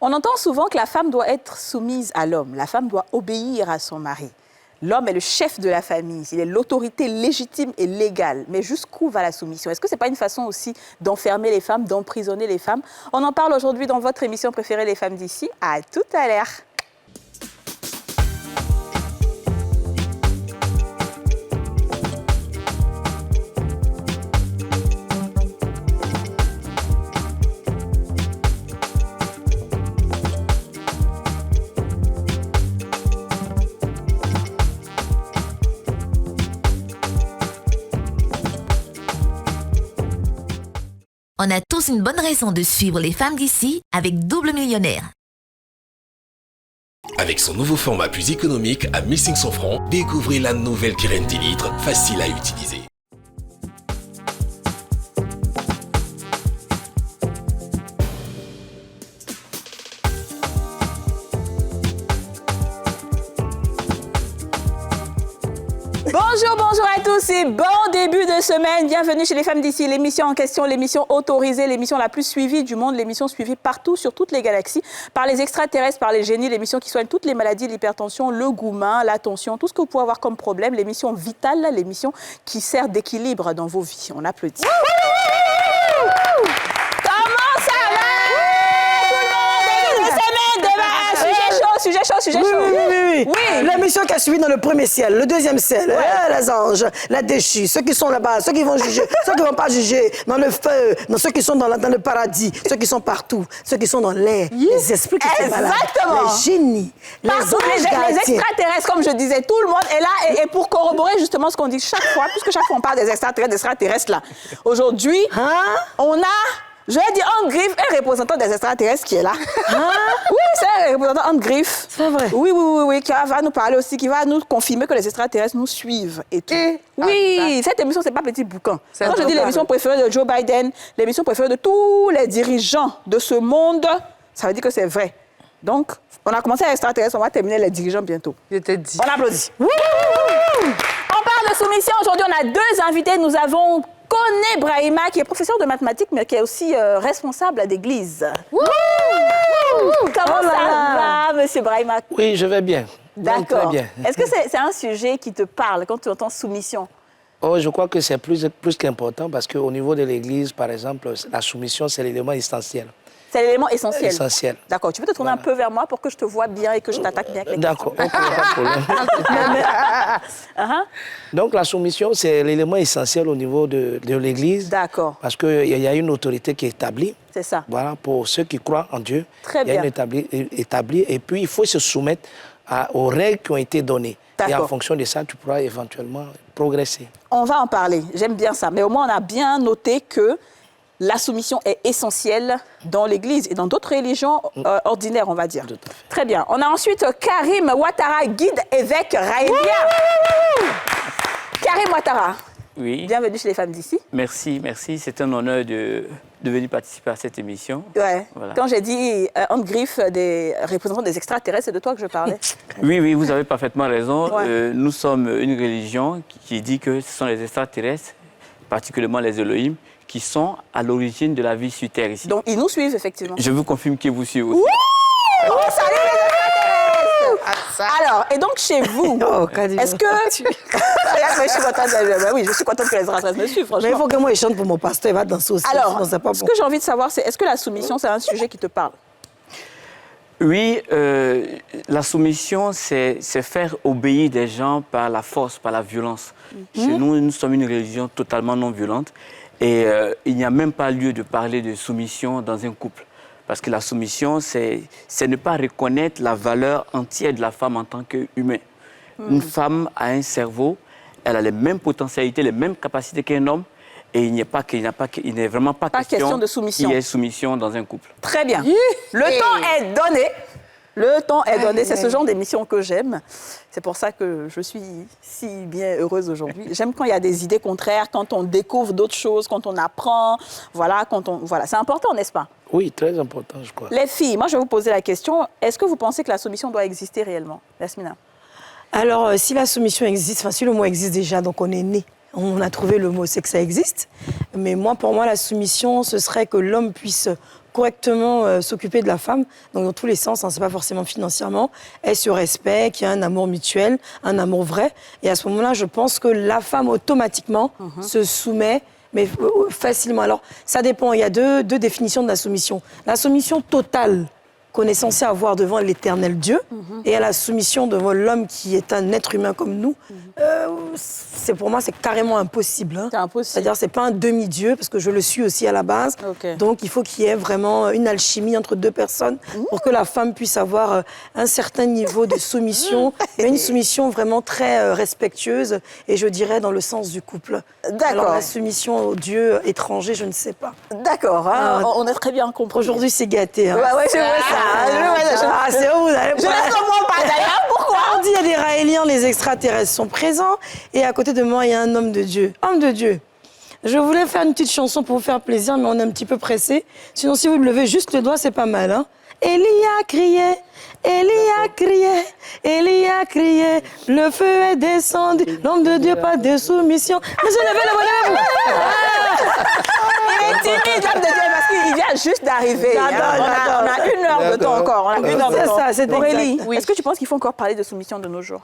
On entend souvent que la femme doit être soumise à l'homme. La femme doit obéir à son mari. L'homme est le chef de la famille. Il est l'autorité légitime et légale. Mais jusqu'où va la soumission? Est-ce que ce n'est pas une façon aussi d'enfermer les femmes, d'emprisonner les femmes? On en parle aujourd'hui dans votre émission préférée, Les Femmes d'ici. À tout à l'heure. On a tous une bonne raison de suivre Les Femmes d'ici avec Double Millionnaire. Avec son nouveau format plus économique à 1500 francs, découvrez la nouvelle Kirin 10 litres, facile à utiliser. Bonjour à tous et bon début de semaine. Bienvenue chez Les Femmes d'ici, l'émission en question, l'émission autorisée, l'émission la plus suivie du monde, l'émission suivie partout sur toutes les galaxies, par les extraterrestres, par les génies, l'émission qui soigne toutes les maladies, l'hypertension, le goumin, la tension, tout ce que vous pouvez avoir comme problème, l'émission vitale, l'émission qui sert d'équilibre dans vos vies. On applaudit. Comment ça va? Tout le monde, début de semaine, sujet chaud. Oui. L'émission qui a suivi dans le premier ciel, le deuxième ciel, les anges, la déchue, ceux qui sont là-bas, ceux qui vont juger, ceux qui ne vont pas juger, dans le feu, dans ceux qui sont dans le paradis, ceux qui sont partout, ceux qui sont dans l'air, les esprits qui sont malades, les génies, les anges les extraterrestres, comme je disais, tout le monde est là. Et pour corroborer justement ce qu'on dit chaque fois, puisque chaque fois on parle des extraterrestres là, aujourd'hui, on a... Je vais dire Anne Griff, un représentant des extraterrestres qui est là. Oui, c'est un représentant Anne Griff. C'est vrai. Oui, qui va nous parler aussi, qui va nous confirmer que les extraterrestres nous suivent et tout. Oui, cette émission, c'est pas petit boucan. Quand je dis l'émission préférée de Joe Biden, l'émission préférée de tous les dirigeants de ce monde, ça veut dire que c'est vrai. Donc, on a commencé à extraterrestres, on va terminer les dirigeants bientôt. Je te dis. On applaudit. On parle de soumission. Aujourd'hui, on a deux invités. Nous avons Koné Brahima, qui est professeur de mathématiques, mais qui est aussi responsable d'église. Comment ça va, monsieur Brahima? Oui, je vais bien. D'accord. Bien. Est-ce que c'est un sujet qui te parle quand tu entends soumission? Oh, je crois que c'est plus qu'important parce qu'au niveau de l'église, par exemple, la soumission, c'est l'élément essentiel. C'est l'élément essentiel. Essentiel. D'accord. Tu peux te tourner un peu vers moi pour que je te vois bien et que je t'attaque bien avec les D'accord, ok, pas de problème. Donc, la soumission, c'est l'élément essentiel au niveau de l'église. D'accord. Parce qu'il y a une autorité qui est établie. C'est ça. Voilà, pour ceux qui croient en Dieu. Très bien. Il y a une établie. Et puis, il faut se soumettre aux règles qui ont été données. Et en fonction de ça, tu pourras éventuellement progresser. On va en parler. J'aime bien ça. Mais au moins, on a bien noté que la soumission est essentielle dans l'Église et dans d'autres religions ordinaires, on va dire. Très bien. On a ensuite Karim Ouattara, guide évêque Raëlia. Karim Ouattara. Oui. Bienvenue chez Les Femmes d'ici. Merci. C'est un honneur de venir participer à cette émission. Ouais. Voilà. Quand j'ai dit Anne Griff, des représentants des extraterrestres, c'est de toi que je parlais. Oui, vous avez parfaitement raison. Ouais. Nous sommes une religion qui dit que ce sont les extraterrestres, particulièrement les Elohim, qui sont à l'origine de la vie sur Terre ici. Donc, ils nous suivent, effectivement. Je vous confirme qu'ils vous suivent aussi. Oh, salut les extraterrestres! Alors, et donc, chez vous, est-ce que... je suis contente, je suis contente que les extraterrestres me suivent, franchement. Mais il faut que moi, je chante pour mon pasteur, il va danser aussi. Alors, ce que j'ai envie de savoir, c'est est-ce que la soumission, c'est un sujet qui te parle? Oui, la soumission, c'est faire obéir des gens par la force, par la violence. Chez nous, nous sommes une religion totalement non violente. Et il n'y a même pas lieu de parler de soumission dans un couple. Parce que la soumission, c'est ne pas reconnaître la valeur entière de la femme en tant qu'humain. Une femme a un cerveau, elle a les mêmes potentialités, les mêmes capacités qu'un homme. Et il n'est vraiment pas question de soumission. qu'il y ait soumission dans un couple. Très bien. Le temps est donné. Le temps est donné. C'est ce genre d'émission que j'aime. C'est pour ça que je suis si bien heureuse aujourd'hui. J'aime quand il y a des idées contraires, quand on découvre d'autres choses, quand on apprend. Voilà, c'est important, n'est-ce pas? Oui, très important, je crois. Les filles, moi, je vais vous poser la question. Est-ce que vous pensez que la soumission doit exister réellement? Yasmina? Alors, si la soumission existe, enfin, si le mot existe déjà, donc on est né. On a trouvé le mot, c'est que ça existe. Mais pour moi, la soumission, ce serait que l'homme puisse correctement s'occuper de la femme, donc dans tous les sens, hein, c'est pas forcément financièrement, ait ce respect, qu'il y a un amour mutuel, un amour vrai. Et à ce moment-là, je pense que la femme automatiquement se soumet, mais facilement. Alors, ça dépend. Il y a deux définitions de la soumission. La soumission totale qu'on est censé avoir devant l'éternel Dieu, et à la soumission devant l'homme qui est un être humain comme nous, pour moi, c'est carrément impossible. Hein. C'est impossible. C'est-à-dire, c'est pas un demi-dieu, parce que je le suis aussi à la base. Okay. Donc, il faut qu'il y ait vraiment une alchimie entre deux personnes pour que la femme puisse avoir un certain niveau de soumission, mais une soumission vraiment très respectueuse, et je dirais dans le sens du couple. D'accord. Alors, la soumission au Dieu étranger, je ne sais pas. D'accord, hein, on a très bien compris. Aujourd'hui, c'est gâté. Hein. Ouais, c'est vrai ça. C'est où vous allez Je laisse au moins pas d'ailleurs. Pourquoi? On dit il y a des Raéliens, les extraterrestres sont présents, et à côté de moi, il y a un homme de Dieu. Homme de Dieu. Je voulais faire une petite chanson pour vous faire plaisir, mais on est un petit peu pressé. Sinon, si vous me levez juste le doigt, c'est pas mal. Hein. Élie a crié, Élie a crié, Élie a crié, le feu est descendu, l'homme de Dieu, pas de soumission. Monsieur, levez-vous. Il est timide, l'homme de Dieu, parce qu'il vient juste d'arriver. On a 1 heure de temps encore. On a 1 heure de temps. C'est ça, Aurélie, est-ce que tu penses qu'il faut encore parler de soumission de nos jours?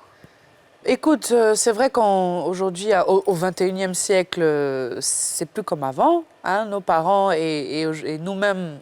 Écoute, c'est vrai qu'aujourd'hui, au XXIe siècle, c'est plus comme avant. Hein, nos parents et nous-mêmes,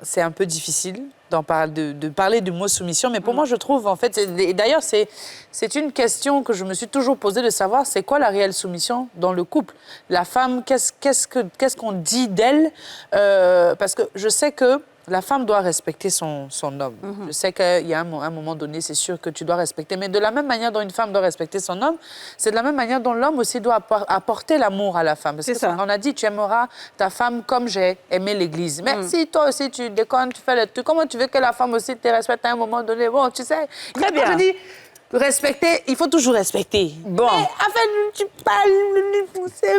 c'est un peu difficile de parler du mot soumission. Mais pour moi, je trouve, en fait, et d'ailleurs, c'est une question que je me suis toujours posée de savoir, c'est quoi la réelle soumission dans le couple? La femme, qu'est-ce qu'on dit d'elle? Parce que je sais que la femme doit respecter son homme. Je sais qu'il y a un moment donné, c'est sûr que tu dois respecter. Mais de la même manière dont une femme doit respecter son homme, c'est de la même manière dont l'homme aussi doit apporter l'amour à la femme. Parce que on a dit, tu aimeras ta femme comme j'ai aimé l'Église. Mais si toi aussi, tu déconnes, tu fais le truc, comment tu veux que la femme aussi te respecte à un moment donné? Bon, tu sais, très bien. Je dis, respecter, il faut toujours respecter. Bon. Mais en fait, tu parles...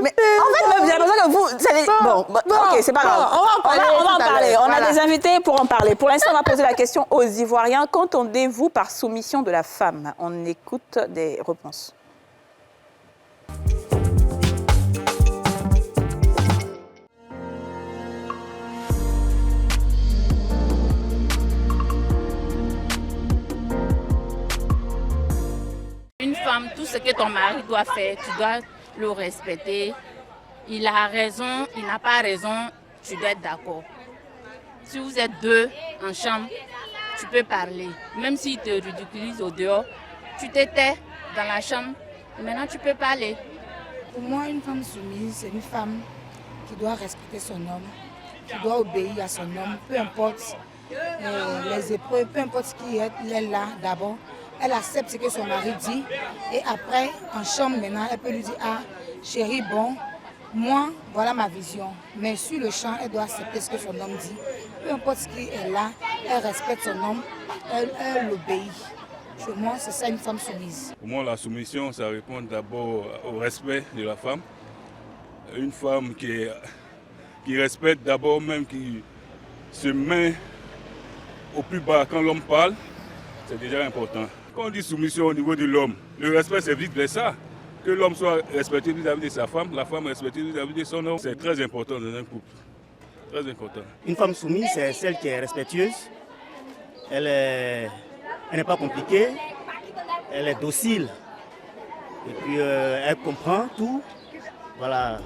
Mais en fait, j'ai l'impression que vous... ok, c'est pas grave. On va en parler. On a des invités pour en parler. Pour l'instant, on va poser la question aux Ivoiriens. Qu'entendez-vous par soumission de la femme? On écoute des réponses. Une femme, tout ce que ton mari doit faire, tu dois le respecter. Il a raison, il n'a pas raison, tu dois être d'accord. Si vous êtes deux en chambre, tu peux parler. Même s'il te ridiculise au dehors, tu te tais dans la chambre. Maintenant, tu peux parler. Pour moi, une femme soumise, c'est une femme qui doit respecter son homme, qui doit obéir à son homme, peu importe les épreuves, peu importe ce qui est, elle est là d'abord. Elle accepte ce que son mari dit et après, en chambre maintenant, elle peut lui dire « Ah, chérie, bon, moi, voilà ma vision. » Mais sur le champ, elle doit accepter ce que son homme dit. Peu importe ce qui est là, elle respecte son homme, elle obéit. Pour moi, c'est ça une femme soumise. Pour moi, la soumission, ça répond d'abord au respect de la femme. Une femme qui respecte d'abord, même qui se met au plus bas quand l'homme parle, c'est déjà important. Quand on dit soumission au niveau de l'homme, le respect, c'est vite de ça. Que l'homme soit respecté vis-à-vis de sa femme, la femme respectée vis-à-vis de son homme, c'est très important dans un couple. Très important. Une femme soumise, c'est celle qui est respectueuse. Elle n'est pas compliquée. Elle est docile. Et puis, elle comprend tout. Voilà.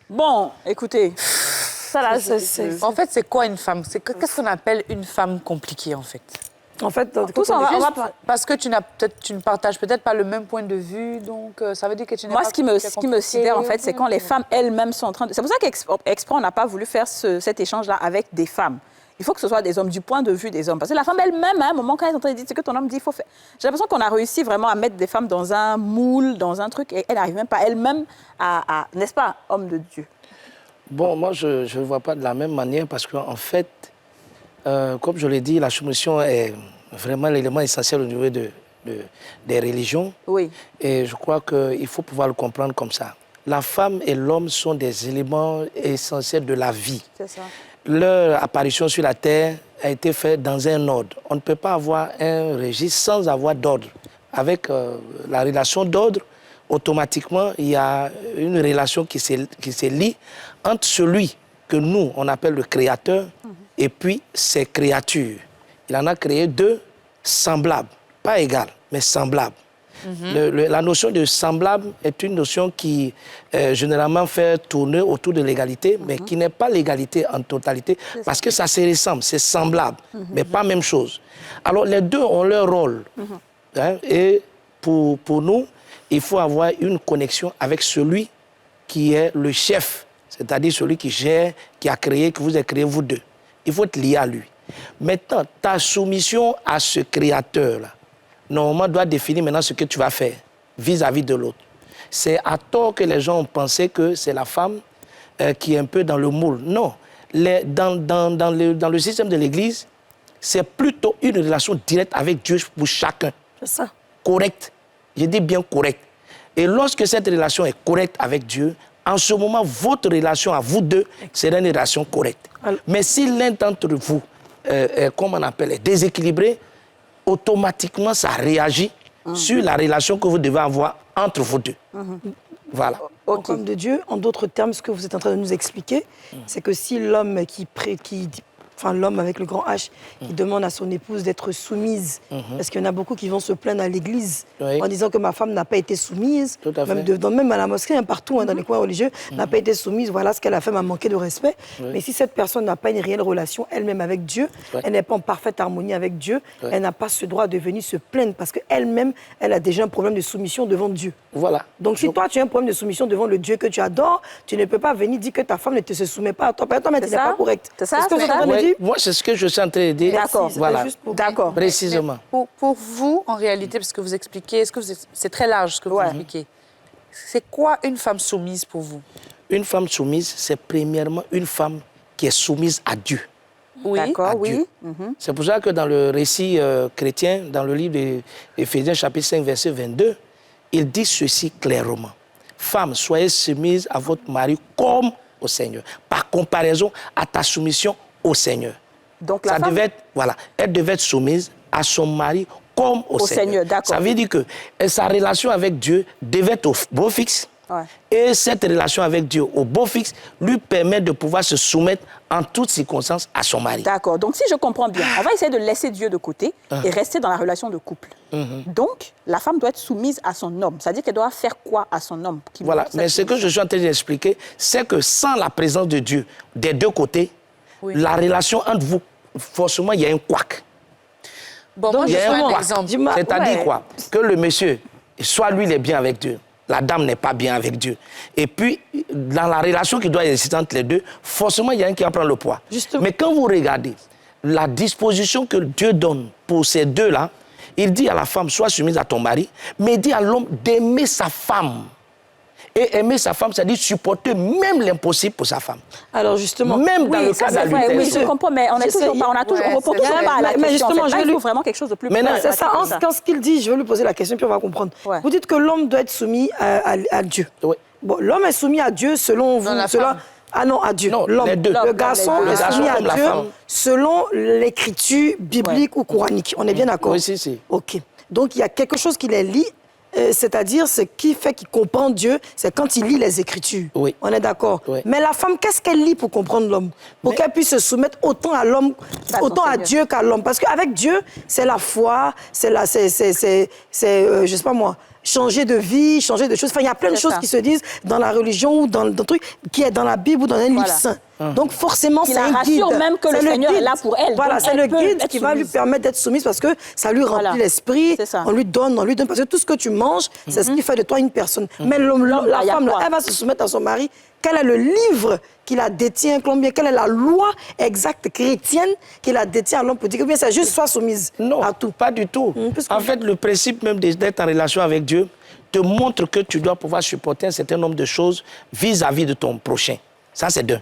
Bon, écoutez... Ça, là, en fait, c'est quoi une femme? Qu'est-ce qu'on appelle une femme compliquée, en fait? En fait, tous on va parce que tu ne partages peut-être pas le même point de vue, donc ça veut dire que tu n'es pas... Moi, ce qui me sidère, en fait, c'est quand les femmes elles-mêmes sont en train de... C'est pour ça qu'Exprès, on n'a pas voulu faire cet échange-là avec des femmes. Il faut que ce soit des hommes, du point de vue des hommes. Parce que la femme elle-même, à un moment, quand elle est en train de dire ce que ton homme dit, il faut faire... J'ai l'impression qu'on a réussi vraiment à mettre des femmes dans un moule, dans un truc, et elle n'arrive même pas elle-même à n'est-ce pas, homme de Dieu? Bon, moi, je ne le vois pas de la même manière parce qu'en fait, comme je l'ai dit, la soumission est vraiment l'élément essentiel au niveau des religions. Oui. Et je crois qu'il faut pouvoir le comprendre comme ça. La femme et l'homme sont des éléments essentiels de la vie. C'est ça. Leur apparition sur la terre a été faite dans un ordre. On ne peut pas avoir un registre sans avoir d'ordre. Avec la relation d'ordre, automatiquement, il y a une relation qui se lie entre celui que nous, on appelle le créateur, et puis ses créatures. Il en a créé deux semblables, pas égales, mais semblables. La notion de semblable est une notion qui généralement fait tourner autour de l'égalité, mais qui n'est pas l'égalité en totalité, parce que ça se ressemble, c'est semblable, mais pas même chose. Alors les deux ont leur rôle. Hein, et pour nous, il faut avoir une connexion avec celui qui est le chef, c'est-à-dire celui qui gère, qui a créé, qui vous a créé vous deux. Il faut être lié à lui. Maintenant, ta soumission à ce créateur-là, normalement, doit définir maintenant ce que tu vas faire vis-à-vis de l'autre. C'est à tort que les gens ont pensé que c'est la femme qui est un peu dans le moule. Non. Dans le système de l'Église, c'est plutôt une relation directe avec Dieu pour chacun. C'est ça. Correcte. Je dis bien correcte. Et lorsque cette relation est correcte avec Dieu, en ce moment, votre relation à vous deux sera une relation correcte. Mais si l'un d'entre vous, comme on appelle, est déséquilibré, automatiquement, ça réagit sur la relation que vous devez avoir entre vous deux. Voilà. Au comme de Dieu, en d'autres termes, ce que vous êtes en train de nous expliquer, c'est que si l'homme l'homme avec le grand H, qui demande à son épouse d'être soumise, parce qu'il y en a beaucoup qui vont se plaindre à l'église en disant que ma femme n'a pas été soumise, même à la mosquée, partout dans les coins religieux, n'a pas été soumise, voilà ce qu'elle a fait, m'a manqué de respect. Mais si cette personne n'a pas une réelle relation elle-même avec Dieu, elle n'est pas en parfaite harmonie avec Dieu, elle n'a pas ce droit de venir se plaindre, parce qu'elle-même, elle a déjà un problème de soumission devant Dieu. Voilà. Donc si toi, tu as un problème de soumission devant le Dieu que tu adores, tu ne peux pas venir dire que ta femme ne te se soumet pas à toi. Toi, mais tu n'es pas correct. C'est ça, ce que vous êtes en train de dire? Moi, c'est ce que je suis en train de dire. D'accord. Voilà. D'accord. Précisément. Pour vous, en réalité, parce que vous expliquez, c'est très large ce que vous expliquez. C'est quoi une femme soumise pour vous? Une femme soumise, c'est premièrement une femme qui est soumise à Dieu. Oui. D'accord, oui. C'est pour ça que dans le récit chrétien, dans le livre d'Éphésiens chapitre 5, verset 22, il dit ceci clairement. Femmes, soyez soumises à votre mari comme au Seigneur. Par comparaison à ta soumission au Seigneur. Donc la femme... elle devait être soumise à son mari comme au Seigneur. Ça veut dire que sa relation avec Dieu devait être au beau fixe. Ouais. Et cette relation avec Dieu au beau fixe lui permet de pouvoir se soumettre en toutes circonstances à son mari. D'accord. Donc, si je comprends bien, on va essayer de laisser Dieu de côté et rester dans la relation de couple. Donc, la femme doit être soumise à son homme. C'est-à-dire qu'elle doit faire quoi à son homme? Voilà. Mais ce que je suis en train d'expliquer, c'est que sans la présence de Dieu des deux côtés, la relation entre vous, forcément, il y a un couac. Bon, moi, je prends un exemple. C'est-à-dire quoi? Que le monsieur, soit lui, il est bien avec Dieu. La dame n'est pas bien avec Dieu. Et puis, dans la relation qui doit exister entre les deux, forcément, il y a un qui va prendre le poids. Justement. Mais quand vous regardez la disposition que Dieu donne pour ces deux-là, il dit à la femme, sois soumise à ton mari, mais il dit à l'homme d'aimer sa femme. Et aimer sa femme, c'est-à-dire supporter même l'impossible pour sa femme. Alors justement, même dans le cas d'adultère. Oui, je comprends, mais on a toujours pas à la question. Mais justement, il faut vraiment quelque chose de plus précis. C'est ça, quand ce qu'il dit, je vais lui poser la question, puis on va comprendre. Vous dites que l'homme doit être soumis à Dieu. Oui. Bon, l'homme est soumis à Dieu selon vous. Ah non, à Dieu. Les deux. Le garçon est soumis à Dieu selon l'écriture biblique ou coranique. On est bien d'accord? Oui, si. OK. Donc, il y a quelque chose qui les lie. C'est-à-dire, ce qui fait qu'il comprend Dieu, c'est quand il lit les Écritures. Oui. On est d'accord. Oui. Mais la femme, qu'est-ce qu'elle lit pour comprendre l'homme? Pour qu'elle puisse se soumettre autant à l'homme, autant à Dieu qu'à l'homme. Parce qu'avec Dieu, c'est la foi, je sais pas moi, changer de vie, changer de choses. Enfin, il y a plein de choses qui se disent dans la religion ou dans le truc qui est dans la Bible ou dans un livre saint. Donc forcément, c'est un guide. Rassure même que le Seigneur est là pour elle. Voilà, c'est le guide qui va lui permettre d'être soumise parce que ça lui remplit l'esprit, on lui donne. Parce que tout ce que tu manges, c'est ce qui fait de toi une personne. Mais la femme, elle va se soumettre à son mari. Quel est le livre qui la détient, combien? Quelle est la loi exacte chrétienne qui la détient à l'homme pour dire que bien c'est juste soit soumise? Non, à tout. Pas du tout. En fait, le principe même d'être en relation avec Dieu te montre que tu dois pouvoir supporter un certain nombre de choses vis-à-vis de ton prochain. Ça, c'est deux.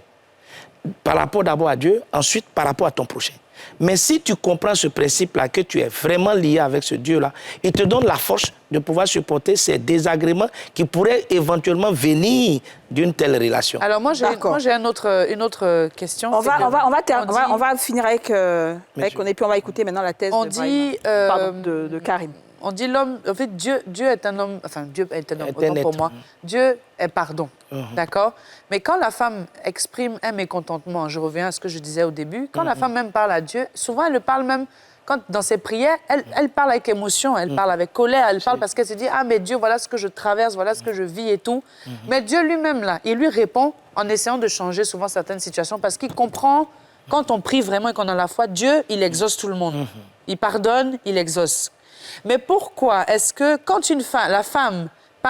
Par rapport d'abord à Dieu, ensuite par rapport à ton prochain. Mais si tu comprends ce principe-là, que tu es vraiment lié avec ce Dieu-là, il te donne la force de pouvoir supporter ces désagréments qui pourraient éventuellement venir d'une telle relation. Alors moi, j'ai une autre question. On va finir avec on va écouter maintenant la thèse de Karim. On dit l'homme, en fait, Dieu est un homme, enfin, Dieu est un homme, Est un autant pour être. moi. Dieu est pardon, d'accord? Mais quand la femme exprime un mécontentement, je reviens à ce que je disais au début, quand la femme même parle à Dieu, souvent elle parle même, quand dans ses prières, elle parle avec émotion, elle parle avec colère, elle parle parce qu'elle se dit, ah mais Dieu, voilà ce que je traverse, voilà ce que je vis et tout. Mais Dieu lui-même, là, il lui répond en essayant de changer souvent certaines situations parce qu'il comprend, quand on prie vraiment et qu'on a la foi, Dieu, il exauce tout le monde. Il pardonne, il exauce. Mais pourquoi est-ce que quand la femme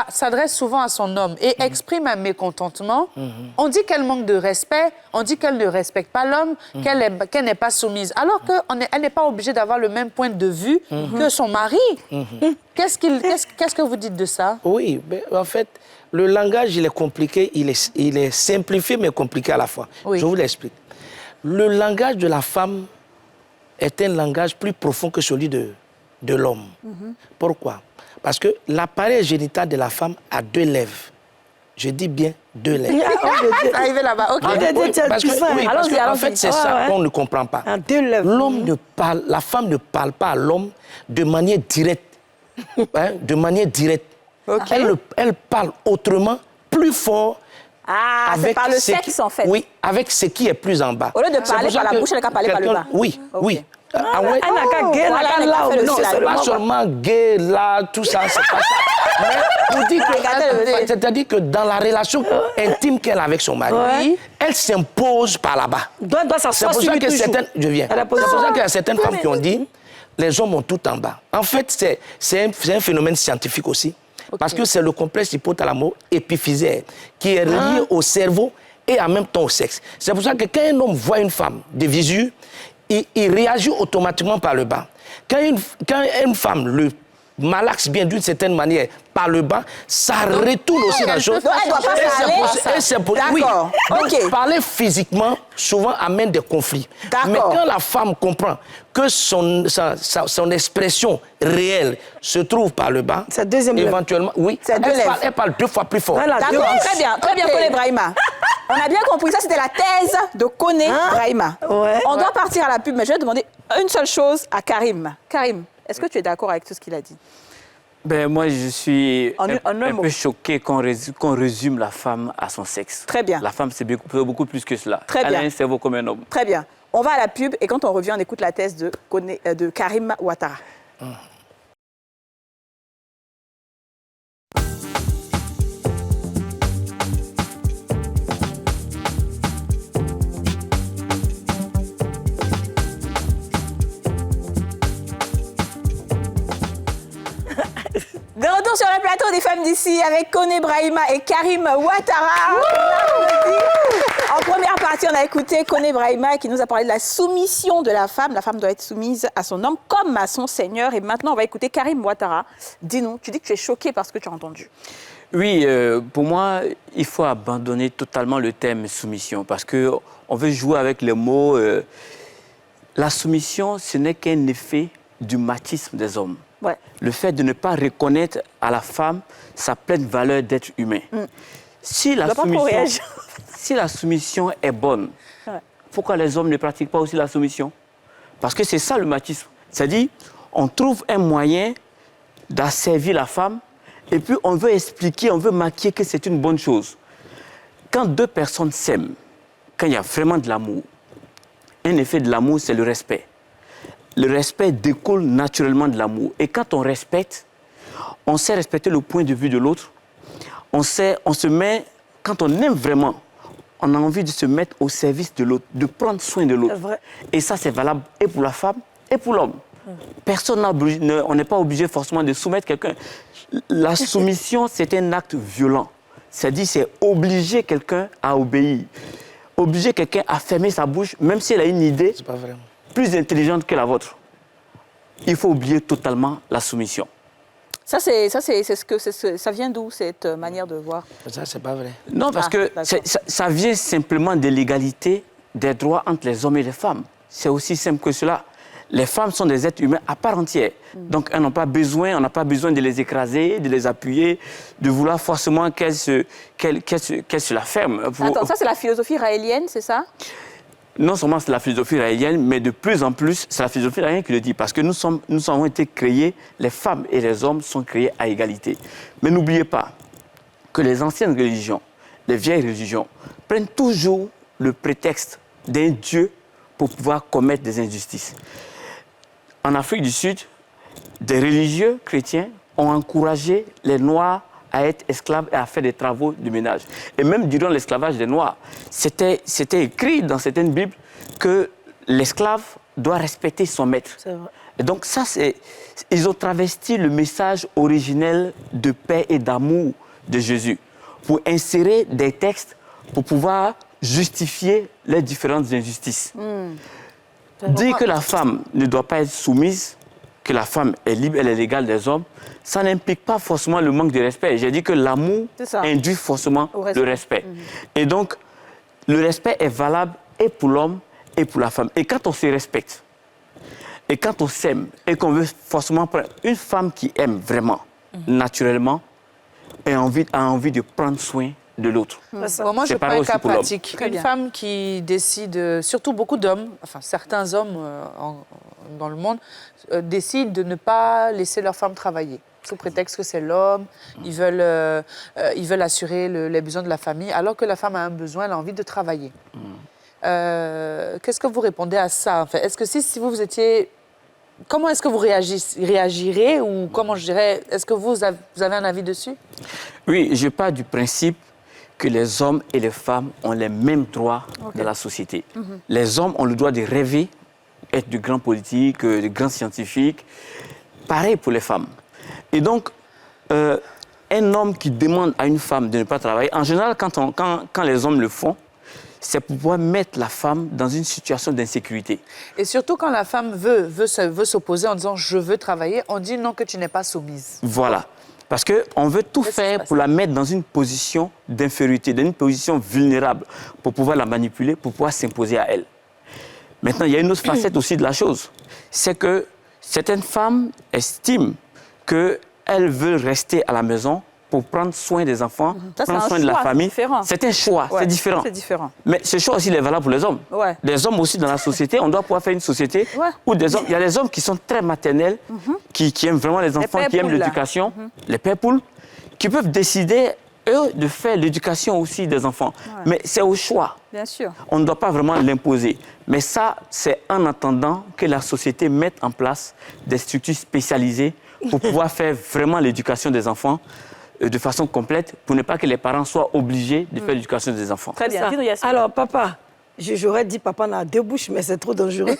s'adresse souvent à son homme et exprime un mécontentement, on dit qu'elle manque de respect, on dit qu'elle ne respecte pas l'homme, qu'elle n'est pas soumise, alors qu'elle n'est pas obligée d'avoir le même point de vue que son mari. Qu'est-ce que vous dites de ça? Oui, mais en fait, le langage, il est compliqué, il est simplifié mais compliqué à la fois. Oui. Je vous l'explique. Le langage de la femme est un langage plus profond que celui de l'homme. Pourquoi? Parce que l'appareil génital de la femme a 2 lèvres. Je dis bien 2 lèvres. Arrivé là-bas, ok. Parce que, en fait, c'est ça qu'on ne comprend pas. L'homme ne parle, la femme ne parle pas à l'homme de manière directe. De manière directe. Okay. Elle parle autrement, plus fort. Ah, c'est par le sexe, en fait. Oui, avec ce qui est plus en bas. Au lieu de parler par la bouche, elle n'a qu'à parler par le bas. Oui, oui. Ah ouais. Elle n'a qu'à gay, Non, c'est pas seulement gay, là, tout ça, c'est pas ça. Mais pour dire que, c'est-à-dire que dans la relation intime qu'elle a avec son mari, elle s'impose par là-bas. C'est pour ça que certaines... Je viens. C'est pour ça qu'il y a certaines femmes qui ont dit les hommes ont tout en bas. En fait, c'est un phénomène scientifique aussi. Parce que c'est le complexe hypothalamo-épiphysaire qui est lié au cerveau et en même temps au sexe. C'est pour ça que quand un homme voit une femme de visu, il réagit automatiquement par le bas. Quand une femme le malaxe bien d'une certaine manière par le bas, ça retourne aussi dans la chose. Donc elle ne doit pas parler. Oui. Okay. Parler physiquement, souvent, amène des conflits. Mais quand la femme comprend que son expression réelle se trouve par le bas, éventuellement, oui, elle parle 2 fois plus fort. D'accord, très bien, Kone Brahima. On a bien compris, ça c'était la thèse de Kone Brahima. Ouais. On doit partir à la pub, mais je vais demander une seule chose à Karim. Karim, est-ce que tu es d'accord avec tout ce qu'il a dit? Ben, moi, je suis un mot. peu choqué qu'on résume la femme à son sexe. Très bien. La femme, c'est beaucoup plus que cela. Très bien. Elle a un cerveau comme un homme. Très bien. On va à la pub et quand on revient, on écoute la thèse de Karim Ouattara. De retour sur le plateau des femmes d'ici avec Kone Brahima et Karim Ouattara. En première partie, on a écouté Kone Brahima qui nous a parlé de la soumission de la femme. La femme doit être soumise à son homme comme à son seigneur. Et maintenant, on va écouter Karim Ouattara. Dis-nous, tu dis que tu es choqué par ce que tu as entendu. Oui, pour moi, il faut abandonner totalement le terme soumission parce qu'on veut jouer avec les mots. La soumission, ce n'est qu'un effet du machisme des hommes. Ouais. Le fait de ne pas reconnaître à la femme sa pleine valeur d'être humain. Si la soumission est bonne, pourquoi les hommes ne pratiquent pas aussi la soumission? Parce que c'est ça le machisme. C'est-à-dire, on trouve un moyen d'asservir la femme et puis on veut expliquer, on veut maquiller que c'est une bonne chose. Quand 2 personnes s'aiment, quand il y a vraiment de l'amour, un effet de l'amour, c'est le respect. Le respect découle naturellement de l'amour. Et quand on respecte, on sait respecter le point de vue de l'autre. On se met, quand on aime vraiment, on a envie de se mettre au service de l'autre, de prendre soin de l'autre. Et ça, c'est valable et pour la femme et pour l'homme. Personne on n'est pas obligé forcément de soumettre quelqu'un. La soumission, c'est un acte violent. C'est-à-dire, c'est obliger quelqu'un à obéir. Obliger quelqu'un à fermer sa bouche, même si elle a une idée plus intelligente que la vôtre. Il faut oublier totalement la soumission. Ça vient d'où, cette manière de voir? Ça, c'est pas vrai. Non, parce que ça vient simplement de l'égalité des droits entre les hommes et les femmes. C'est aussi simple que cela. Les femmes sont des êtres humains à part entière. Donc, on n'a pas besoin de les écraser, de les appuyer, de vouloir forcément qu'elles se la ferment. Attends, ça, c'est la philosophie raélienne, c'est ça? non seulement c'est la philosophie raélienne, mais de plus en plus, c'est la philosophie raélienne qui le dit, parce que nous avons été créés, les femmes et les hommes sont créés à égalité. Mais n'oubliez pas que les anciennes religions, les vieilles religions, prennent toujours le prétexte d'un Dieu pour pouvoir commettre des injustices. En Afrique du Sud, des religieux chrétiens ont encouragé les Noirs à être esclaves et à faire des travaux de ménage. Et même durant l'esclavage des Noirs, c'était écrit dans certaines Bibles que l'esclave doit respecter son maître. Et donc ça, ils ont travesti le message originel de paix et d'amour de Jésus pour insérer des textes pour pouvoir justifier les différentes injustices. Dire que la femme ne doit pas être soumise, que la femme est libre, elle est l'égale des hommes, ça n'implique pas forcément le manque de respect. J'ai dit que l'amour induit forcément le respect. Et donc, le respect est valable et pour l'homme et pour la femme. Et quand on se respecte, et quand on s'aime, et qu'on veut forcément prendre une femme qui aime vraiment, naturellement, a envie de prendre soin de l'autre. Bon, moi, je prends un cas pratique. Une femme qui décide, surtout beaucoup d'hommes, enfin certains hommes dans le monde, décident de ne pas laisser leur femme travailler, sous prétexte que c'est l'homme, ils veulent assurer les besoins de la famille, alors que la femme a un besoin, elle a envie de travailler. Qu'est-ce que vous répondez à ça, en fait? Est-ce que si vous étiez... Comment est-ce que vous réagirez ou comment je dirais, est-ce que vous avez un avis dessus? Oui, je pars du principe que les hommes et les femmes ont les mêmes droits dans la société. Les hommes ont le droit de rêver, être de grands politiques, de grands scientifiques. Pareil pour les femmes. Et donc, un homme qui demande à une femme de ne pas travailler, en général, quand les hommes le font, c'est pour pouvoir mettre la femme dans une situation d'insécurité. Et surtout quand la femme veut s'opposer en disant « je veux travailler », on dit « non, que tu n'es pas soumise ». Voilà. Parce qu'on veut tout faire pour la mettre dans une position d'infériorité, dans une position vulnérable, pour pouvoir la manipuler, pour pouvoir s'imposer à elle. Maintenant, il y a une autre facette aussi de la chose. C'est que certaines femmes estiment qu'elles veulent rester à la maison pour prendre soin des enfants, prendre soin de la famille. C'est un choix, c'est différent. C'est différent. Mais ce choix aussi il est valable pour les hommes. Les hommes aussi dans la société, on doit pouvoir faire une société où il y a des hommes qui sont très maternels, qui aiment vraiment les enfants, qui aiment l'éducation, les pères poules, qui peuvent décider, eux, de faire l'éducation aussi des enfants. Mais c'est au choix. Bien sûr. On ne doit pas vraiment l'imposer. Mais ça, c'est en attendant que la société mette en place des structures spécialisées pour pouvoir faire vraiment l'éducation des enfants de façon complète, pour ne pas que les parents soient obligés de faire l'éducation des enfants. Très bien. Alors, papa, j'aurais dit papa on a deux bouches, mais c'est trop dangereux.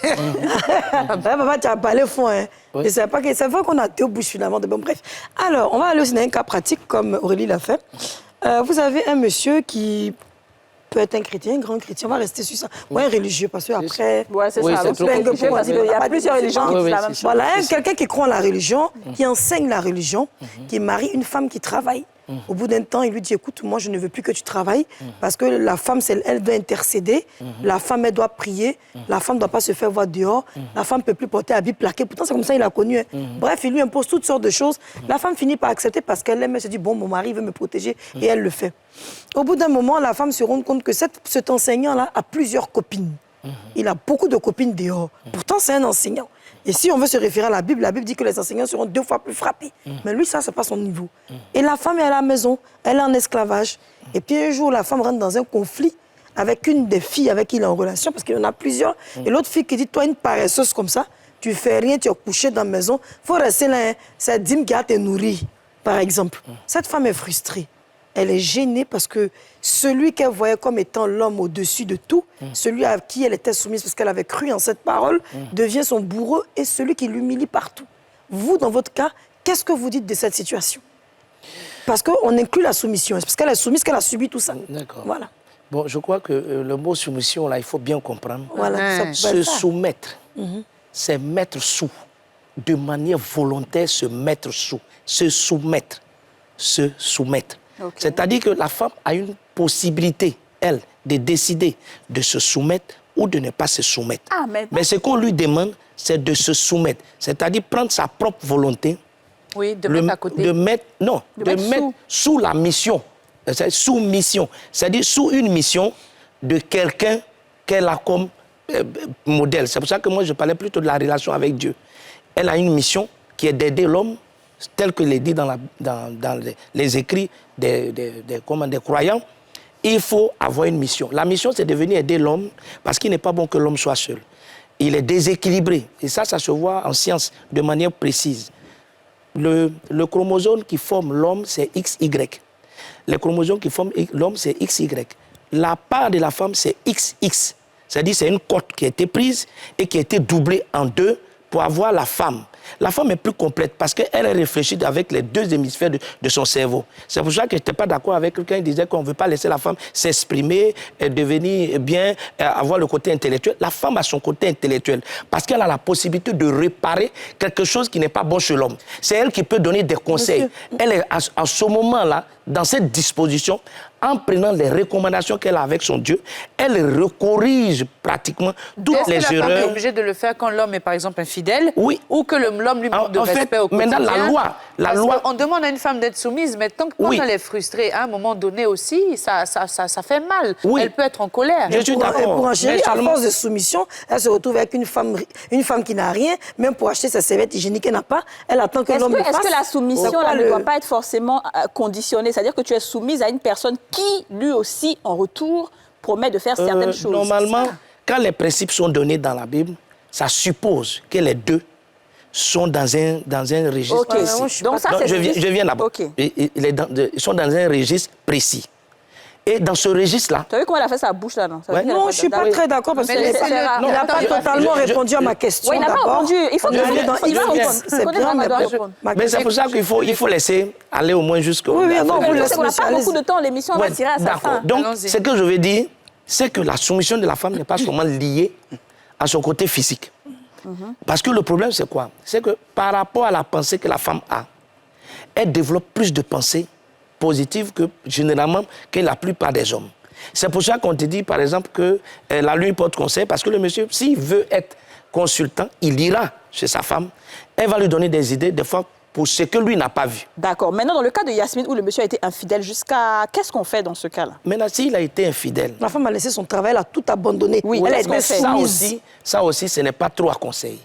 Papa, tu as parlé fond, hein. Je ne savais pas que c'est vrai qu'on a deux bouches finalement. Bon, bref. Alors, on va aller aussi dans un cas pratique, comme Aurélie l'a fait. Vous avez un monsieur qui peut être un chrétien, un grand chrétien, on va rester sur ça. Ou un religieux, parce qu'après... Ouais, c'est ça. Il y a plusieurs religions qui disent la même chose. Voilà, quelqu'un qui croit en la religion, qui enseigne la religion, qui marie une femme qui travaille. Au bout d'un temps, il lui dit, écoute, moi, je ne veux plus que tu travailles, parce que la femme, elle doit intercéder, la femme, elle doit prier, la femme ne doit pas se faire voir dehors, la femme ne peut plus porter habit plaqué. Pourtant, c'est comme ça qu'il a connu. Bref, il lui impose toutes sortes de choses. La femme finit par accepter parce qu'elle aime, elle se dit, bon, mon mari veut me protéger, et elle le fait. Au bout d'un moment, la femme se rend compte que cet enseignant-là a plusieurs copines. Il a beaucoup de copines dehors. Pourtant, c'est un enseignant. Et si on veut se référer à la Bible dit que les enseignants seront 2 fois plus frappés. Mais lui, ça, c'est pas son niveau. Et la femme est à la maison, elle est en esclavage. Et puis un jour, la femme rentre dans un conflit avec une des filles avec qui il est en relation, parce qu'il en a plusieurs. Et l'autre fille qui dit, toi, une paresseuse comme ça, tu fais rien, tu es couché dans la maison, il faut rester là, hein. C'est Dim qui a te nourri, par exemple. Cette femme est frustrée. Elle est gênée parce que celui qu'elle voyait comme étant l'homme au-dessus de tout, celui à qui elle était soumise parce qu'elle avait cru en cette parole, devient son bourreau et celui qui l'humilie partout. Vous, dans votre cas, qu'est-ce que vous dites de cette situation? Parce qu'on inclut la soumission. C'est parce qu'elle est soumise qu'elle a subi tout ça. D'accord. Voilà. Bon, je crois que le mot soumission, là, il faut bien comprendre. Voilà, se soumettre, c'est mettre sous. De manière volontaire, se mettre sous. Se soumettre. Se soumettre. C'est-à-dire que la femme a une possibilité, elle, de décider de se soumettre ou de ne pas se soumettre. Mais ce qu'on lui demande, c'est de se soumettre. C'est-à-dire prendre sa propre volonté. Oui, de mettre à côté. De mettre sous la mission. Sous mission. C'est-à-dire sous une mission de quelqu'un qu'elle a comme modèle. C'est pour ça que moi, je parlais plutôt de la relation avec Dieu. Elle a une mission qui est d'aider l'homme, tel que l'est dit dans les écrits des croyants. Il faut avoir une mission. La mission, c'est de venir aider l'homme, parce qu'il n'est pas bon que l'homme soit seul. Il est déséquilibré. Et ça se voit en science de manière précise. Le chromosome qui forme l'homme, c'est XY. Le chromosome qui forme l'homme, c'est XY. La part de la femme, c'est XX. C'est-à-dire c'est une cote qui a été prise et qui a été doublée en deux pour avoir la femme. La femme est plus complète parce qu'elle est réfléchie avec les deux hémisphères de son cerveau. C'est pour ça que je n'étais pas d'accord avec quelqu'un qui disait qu'on ne veut pas laisser la femme s'exprimer, devenir bien, avoir le côté intellectuel. La femme a son côté intellectuel parce qu'elle a la possibilité de réparer quelque chose qui n'est pas bon chez l'homme. C'est elle qui peut donner des conseils. Monsieur. Elle est à ce moment-là, dans cette disposition, en prenant les recommandations qu'elle a avec son Dieu, elle corrige pratiquement toutes les erreurs. Est-ce que la femme est obligée de le faire quand l'homme est par exemple infidèle? Oui. Ou que l'homme lui manque de respect au quotidien? Maintenant, la loi... On demande à une femme d'être soumise, mais quand elle est frustrée, à un moment donné aussi, ça fait mal. Oui. Elle peut être en colère. Je suis d'accord. Pour enchérir, à force de soumission, elle se retrouve avec une femme qui n'a rien, même pour acheter sa serviette hygiénique qu'elle n'a pas, elle attend que l'homme le fasse. Est-ce que la soumission ne doit pas être forcément conditionnée? C'est-à-dire que tu es soumise à une personne qui, lui aussi, en retour, promet de faire certaines choses. Normalement, quand les principes sont donnés dans la Bible, ça suppose que les deux sont dans un registre précis. Donc ça, je viens là-bas. Ils sont dans un registre précis. Et dans ce registre-là... Tu as vu comment elle a fait sa bouche, là, non? Non, je ne suis pas très d'accord parce qu'il n'a pas totalement répondu à ma question. Oui, il n'a pas répondu. Il faut qu'il répondre. C'est bien, mais c'est pour ça qu'il faut laisser aller au moins jusqu'au... Oui, non, vous laissez. On n'a pas beaucoup de temps, l'émission va tirer à sa fin. Donc, ce que je veux dire, c'est que la soumission de la femme n'est pas seulement liée à son côté physique. Parce que le problème, c'est quoi? C'est que par rapport à la pensée que la femme a, elle développe plus de pensées positives que, généralement, que la plupart des hommes. C'est pour ça qu'on te dit, par exemple, que la lui porte conseil, parce que le monsieur, s'il veut être consultant, il ira chez sa femme, elle va lui donner des idées, des fois, pour ce que lui n'a pas vu. D'accord. Maintenant, dans le cas de Yasmine, où le monsieur a été infidèle, jusqu'à... Qu'est-ce qu'on fait dans ce cas-là? Maintenant, s'il a été infidèle... La femme a laissé son travail, elle a tout abandonné. Oui, elle a été soumise. Ça aussi, ce n'est pas trop à conseiller.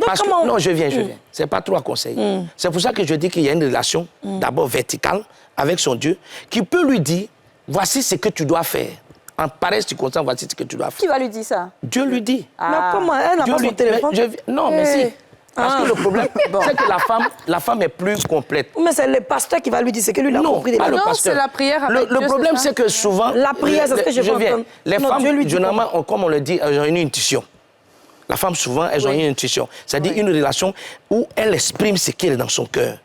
Parce que, non, je viens. C'est pas trop à conseiller. C'est pour ça que je dis qu'il y a une relation, d'abord verticale, avec son Dieu, qui peut lui dire, voici ce que tu dois faire. En pareille circonstance, voici ce que tu dois faire. Qui va lui dire ça? Dieu lui dit. Mais comment? Elle n'a pas son téléphone? Non, mais si. Parce que le problème, c'est que la femme est plus complète. Mais c'est le pasteur qui va lui dire ce que lui, il a compris. Non, c'est la prière avec Dieu. Le problème, c'est que souvent... La prière, c'est ce que je veux entendre. Les femmes, généralement, comme on le dit, elles ont une intuition. La femme, souvent, elles ont une intuition. C'est-à-dire une relation où elle exprime ce qui est dans son cœur.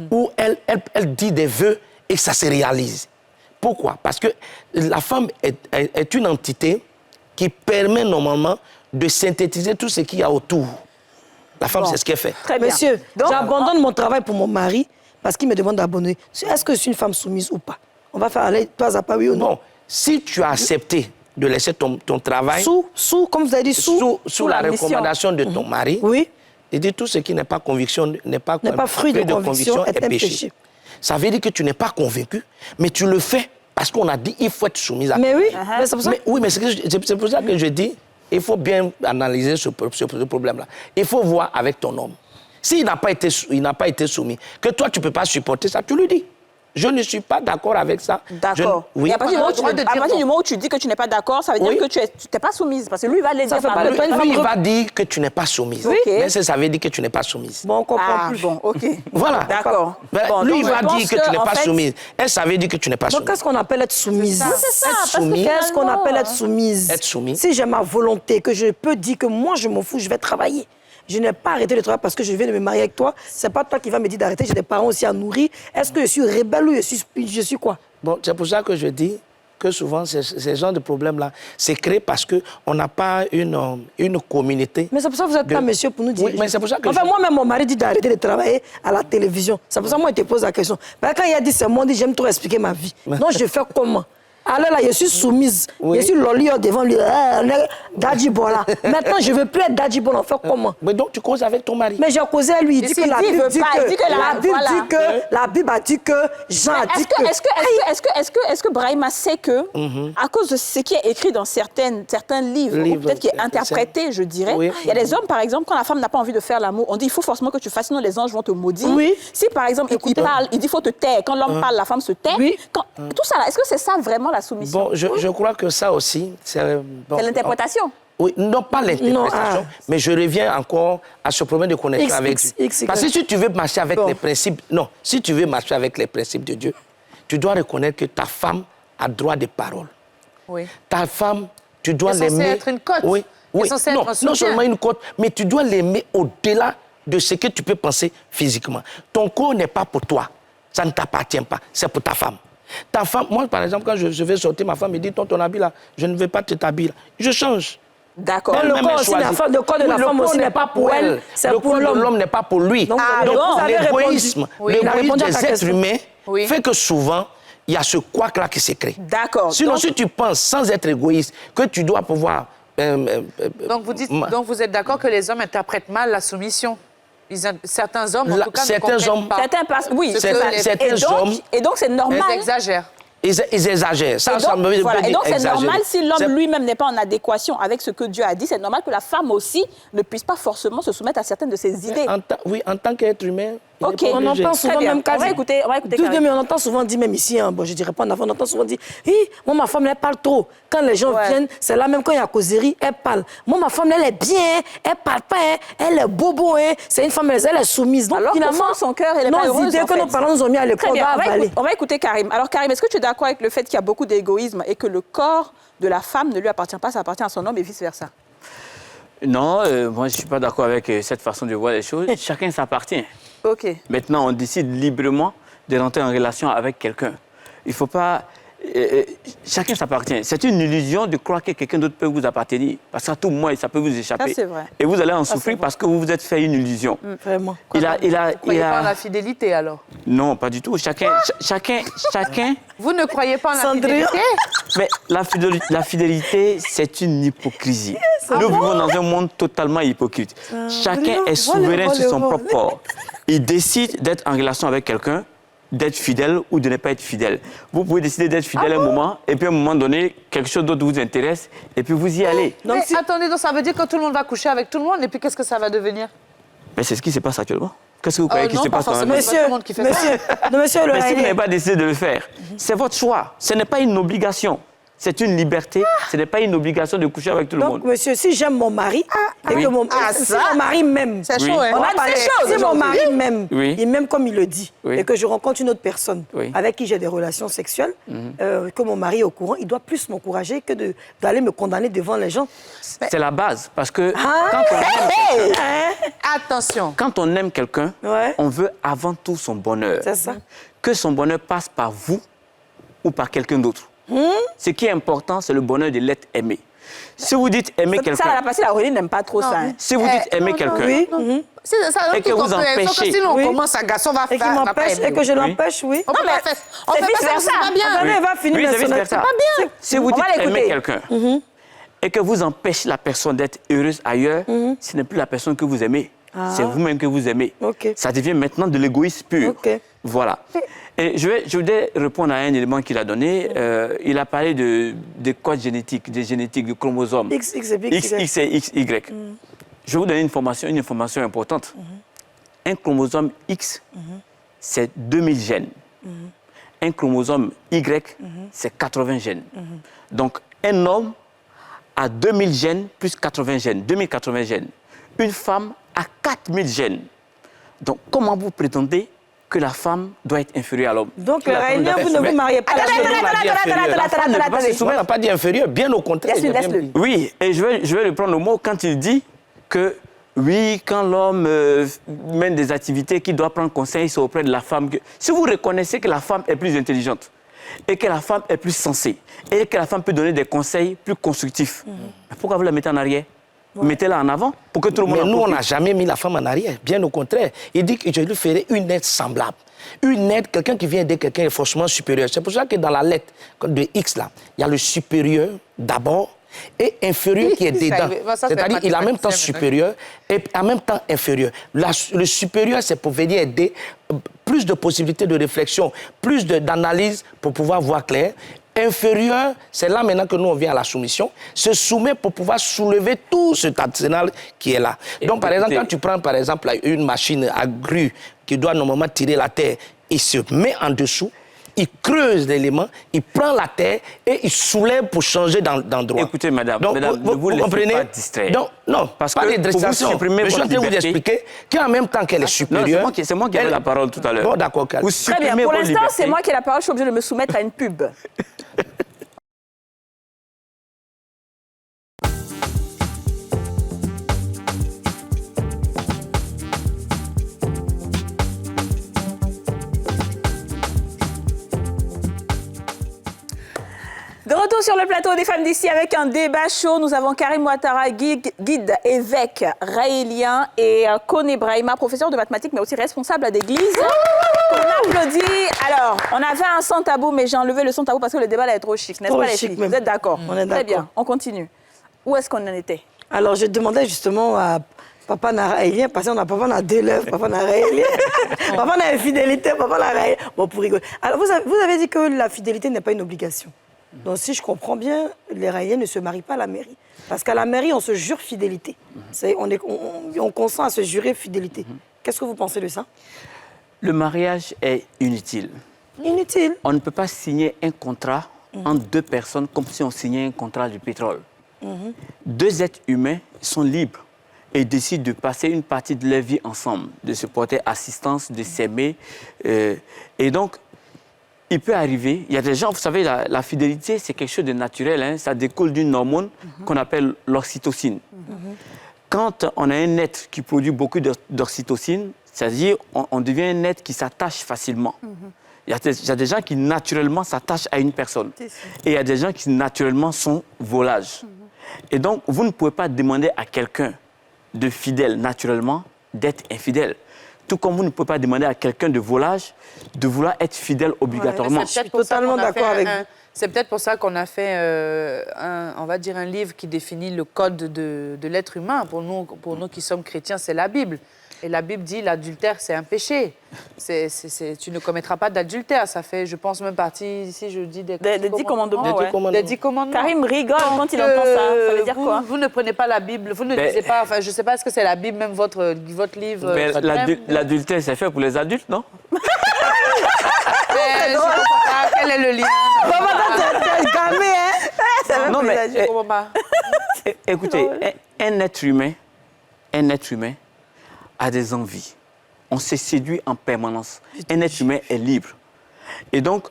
Où elle dit des vœux et ça se réalise. Pourquoi? Parce que la femme est une entité qui permet normalement de synthétiser tout ce qu'il y a autour. La femme, c'est ce qu'elle fait. Très bien. Monsieur, j'abandonne mon travail pour mon mari parce qu'il me demande d'abandonner. Est-ce que je suis une femme soumise ou pas? On va faire aller pas à pas, oui ou non? Bon, si tu as accepté de laisser ton travail... comme vous avez dit, sous la recommandation de ton mari, oui. Et dit tout ce qui n'est pas conviction, n'est pas fruit de conviction est un péché. Ça veut dire que tu n'es pas convaincu, mais tu le fais parce qu'on a dit il faut être soumise à toi. Mais oui, mais c'est pour ça. Mais c'est pour ça que je dis il faut bien analyser ce problème-là. Il faut voir avec ton homme. S'il n'a pas été soumis, que toi tu ne peux pas supporter ça, tu lui dis. Je ne suis pas d'accord avec ça. D'accord. Oui. Et à partir du moment où tu dis que tu n'es pas d'accord, ça veut dire que tu n'es pas soumise. Parce que lui, il va le dire par lui, il va dire que tu n'es pas soumise. Oui. Mais ça veut dire que tu n'es pas soumise. Bon, on comprend plus. Bon, OK. Voilà. D'accord. Bon, lui, il va dire que tu n'es pas soumise. Elle, ça veut dire que tu n'es pas soumise. Donc, qu'est-ce qu'on appelle être soumise? C'est ça. Qu'est-ce qu'on appelle être soumise? Être soumise. Si j'ai ma volonté, que je peux dire que moi, je m'en fous, je vais travailler. Je n'ai pas arrêté le travail parce que je viens de me marier avec toi. C'est pas toi qui vas me dire d'arrêter. J'ai des parents aussi à nourrir. Est-ce que je suis rebelle ou je suis quoi? Bon, c'est pour ça que je dis que souvent, ces genres de problèmes-là, c'est créé parce qu'on n'a pas une communauté. Mais c'est pour ça que vous êtes là, monsieur, pour nous dire. Oui, mais c'est pour ça que enfin, moi-même, mon mari dit d'arrêter de travailler à la télévision. C'est pour ça que moi, je te pose la question. Parce que quand il a dit c'est moi, dit j'aime trop expliquer ma vie. Donc, je fais comment? Alors là, je suis soumise. Oui. Je suis loli devant lui. Dadji Bola. Maintenant, je ne veux plus être Dadji Bola. On fait comment? Mais donc, tu causes avec ton mari? Mais j'ai causé à lui. Il dit que la Bible dit que... La Bible a dit que... Jean a dit que... Est-ce que Brahima sait que, à cause de ce qui est écrit dans certains livres, ou peut-être qui est interprété, je dirais, il y a des hommes, par exemple, quand la femme n'a pas envie de faire l'amour, on dit il faut forcément que tu fasses, sinon les anges vont te maudire. Oui. Si, par exemple, il parle, il dit il faut te taire. Quand l'homme parle, la femme se tait. Oui. Tout ça, là, est-ce que c'est ça vraiment la soumission? Bon, je crois que ça aussi, c'est... Bon, c'est l'interprétation. Oui, non, pas l'interprétation, mais je reviens encore à ce problème de connexion avec Dieu. Parce que si tu veux marcher avec les principes... Non, si tu veux marcher avec les principes de Dieu, tu dois reconnaître que ta femme a droit de parole. Oui. Ta femme, tu dois l'aimer... C'est censé être une cote. Oui, oui. C'est censé être un soutien. Non seulement une cote, mais tu dois l'aimer au-delà de ce que tu peux penser physiquement. Ton corps n'est pas pour toi. Ça ne t'appartient pas. C'est pour ta femme. Ta femme, moi, par exemple, quand je vais sortir, ma femme me dit, ton habit là, je ne veux pas te t'habiller. Je change. D'accord. Le corps aussi, le corps de la femme aussi n'est pas pour elle, c'est pour l'homme. L'homme n'est pas pour lui. Donc l'égoïsme des êtres humains fait que souvent, il y a ce couac-là qui se crée. D'accord. Sinon, si tu penses, sans être égoïste, que tu dois pouvoir... Donc vous êtes d'accord que les hommes interprètent mal la soumission? Certains hommes, en tout cas, ne comprennent pas. Certains hommes... Et donc, c'est normal. Ils exagèrent. Ils exagèrent. Et donc, c'est normal, si l'homme lui-même n'est pas en adéquation avec ce que Dieu a dit, c'est normal que la femme aussi ne puisse pas forcément se soumettre à certaines de ses idées. Oui, en tant qu'être humain, OK. On entend souvent même... On va écouter mais on entend souvent dire, même ici, bon, je dirais pas en avant, on entend souvent dire, moi, ma femme, elle parle trop. Quand les gens viennent, c'est là même quand il y a causerie, elle parle. Moi, ma femme, elle est bien, elle parle pas, elle est bobo, c'est une femme, elle est soumise. Donc, alors, finalement, son cœur, elle est pas heureuse, idées que nos parents nous ont mis à l'école, on va écouter Karim. Alors, Karim, est-ce que tu es d'accord avec le fait qu'il y a beaucoup d'égoïsme et que le corps de la femme ne lui appartient pas, ça appartient à son homme et vice-versa? Non, moi, je ne suis pas d'accord avec cette façon de voir les choses. Chacun s'appartient. OK. Maintenant, on décide librement de rentrer en relation avec quelqu'un. Il ne faut pas... chacun s'appartient. C'est une illusion de croire que quelqu'un d'autre peut vous appartenir. Parce qu'à tout moment, ça peut vous échapper. Ça, c'est vrai. Et vous allez en souffrir parce que vous vous êtes fait une illusion. Vraiment. Vous ne croyez pas en la fidélité, alors? Non, pas du tout. Chacun... Vous ne croyez pas en la fidélité? Mais la fidélité, c'est une hypocrisie. Nous vivons dans un monde totalement hypocrite. Chacun est souverain sur son propre corps. Il décide d'être en relation avec quelqu'un, d'être fidèle ou de ne pas être fidèle. Vous pouvez décider d'être fidèle un moment, et puis à un moment donné, quelque chose d'autre vous intéresse, et puis vous y allez. Donc, attendez, donc ça veut dire que tout le monde va coucher avec tout le monde, et puis qu'est-ce que ça va devenir? Mais c'est ce qui se passe actuellement. Qu'est-ce que vous croyez qui se passe dans la vie? Monsieur, mais si vous n'avez pas décidé de le faire, c'est votre choix. Ce n'est pas une obligation. C'est une liberté. Ce n'est pas une obligation de coucher avec tout le monde. Donc, monsieur, si j'aime mon mari, et que si mon mari m'aime, c'est chaud, hein? Si mon mari m'aime, il m'aime comme il le dit, et que je rencontre une autre personne avec qui j'ai des relations sexuelles, que mon mari est au courant, il doit plus m'encourager que d'aller me condamner devant les gens. C'est la base, parce que quand on aime quelqu'un, on veut avant tout son bonheur. C'est ça. Que son bonheur passe par vous ou par quelqu'un d'autre. Ce qui est important, c'est le bonheur de l'être aimé. Si vous dites aimer quelqu'un... Ça, parce que la Aurélie n'aime pas trop ça. Hein. Si vous dites aimer quelqu'un et que vous empêchez... Si on commence à garçon, on va faire... Et que je l'empêche, oui. On fait pas ça, c'est pas bien. Elle va finir la sonnette. C'est pas bien. Si vous dites aimer quelqu'un et que vous empêchez la personne d'être heureuse ailleurs, ce n'est plus la personne que vous aimez. C'est vous-même que vous aimez. Ça devient maintenant de l'égoïsme pur. Voilà. Et je voudrais répondre à un élément qu'il a donné. Il a parlé de codes génétiques, des génétiques, du chromosome. X et XY. Je vais vous donner une information importante. Un chromosome X, c'est 2000 gènes. Un chromosome Y, c'est 80 gènes. Donc, un homme a 2000 gènes plus 80 gènes, 2080 gènes. Une femme a 4000 gènes. Donc, comment vous prétendez que la femme doit être inférieure à l'homme? Donc, Raïlia, vous ne vous mariez pas. La femme n'a pas dit inférieure, bien au contraire. Oui, et je vais reprendre le mot quand il dit que, oui, quand l'homme mène des activités qu'il doit prendre conseil, c'est auprès de la femme. Si vous reconnaissez que la femme est plus intelligente, et que la femme est plus sensée, et que la femme peut donner des conseils plus constructifs, pourquoi vous la mettez en arrière? Mettez-la en avant pour que tout le monde Mais en nous, on profite. n'a jamais mis la femme en arrière. Bien au contraire. Il dit que je lui ferai une aide semblable. Une aide, quelqu'un qui vient aider quelqu'un est forcément supérieur. C'est pour ça que dans la lettre de X, là, il y a le supérieur d'abord et inférieur qui est dedans. C'est-à-dire qu'il est en même temps supérieur et en même temps inférieur. Le supérieur, c'est pour venir aider plus de possibilités de réflexion, plus d'analyse pour pouvoir voir clair. Inférieur, c'est là maintenant que nous on vient à la soumission, se soumet pour pouvoir soulever tout cet arsenal qui est là. Donc par exemple, quand tu prends par exemple une machine à grue qui doit normalement tirer la terre, il se met en dessous, il creuse l'élément, il prend la terre et il soulève pour changer d'endroit. Écoutez, madame, donc, madame, ne vous laissez pas distraire. Donc, non, parce pas que les distractions. pour vous supprimer Mais je suis en train de vous votre liberté- expliquer qu'en même temps qu'elle est supérieure... Non, c'est moi qui avais la parole tout à l'heure. Bon, d'accord, Très calme. bien, supprimez pour vos l'instant, libertés. c'est moi qui ai la parole, je suis obligée de me soumettre à une pub. De retour sur le plateau des femmes d'ici avec un débat chaud. Nous avons Karim Ouattara, guide évêque raélien, et Kone Brahima, professeur de mathématiques, mais aussi responsable d'église. On applaudit. Alors, on avait un sans tabou, mais j'ai enlevé le sans tabou parce que le débat là est trop chic, n'est-ce Trop pas les chic filles? même. Vous êtes d'accord? On est Très d'accord. bien, on continue. Où est-ce qu'on en était? Alors, je demandais justement à Papa Naraélien, parce qu'on a Papa n'a deux lèvres, Papa Naraélien. Papa n'a infidélité, Papa Naraélien. Bon, pour rigoler. Alors, vous avez dit que la fidélité n'est pas une obligation. Donc, si je comprends bien, les Raéliens ne se marient pas à la mairie. Parce qu'à la mairie, on se jure fidélité. On consent à se jurer fidélité. Qu'est-ce que vous pensez de ça? Le mariage est inutile. Inutile. On ne peut pas signer un contrat entre deux personnes comme si on signait un contrat du pétrole. Deux êtres humains sont libres et décident de passer une partie de leur vie ensemble, de se porter assistance, de s'aimer. Et donc, il peut arriver, il y a des gens, vous savez, la fidélité, c'est quelque chose de naturel, hein, ça découle d'une hormone qu'on appelle l'oxytocine. Quand on a un être qui produit beaucoup d'oxytocine, c'est-à-dire on devient un être qui s'attache facilement. Il y a des gens qui naturellement s'attachent à une personne. Et il y a des gens qui naturellement sont volages. Et donc, vous ne pouvez pas demander à quelqu'un de fidèle naturellement d'être infidèle. Tout comme vous ne pouvez pas demander à quelqu'un de volage de vouloir être fidèle obligatoirement. Ouais, Je suis totalement d'accord avec vous. C'est peut-être pour ça qu'on a fait, on va dire, un livre qui définit le code de l'être humain. Pour nous qui sommes chrétiens, c'est la Bible. Et la Bible dit l'adultère, c'est un péché. Tu ne commettras pas d'adultère. Ça fait, je pense, même partie, ici, je dis des 10 commandements. Des 10 commandements. Karim rigole quand il entend ça. Ça veut dire quoi? Vous ne prenez pas la Bible, vous ne lisez pas, enfin, je ne sais pas, est-ce que c'est la Bible, même votre livre? Mais l'adultère, c'est fait pour les adultes, non? Je sais pas, quel est le lien? T'es calmé, hein? Non, mais écoutez, un être humain a des envies. On se séduit en permanence. Un être humain est libre. Et donc,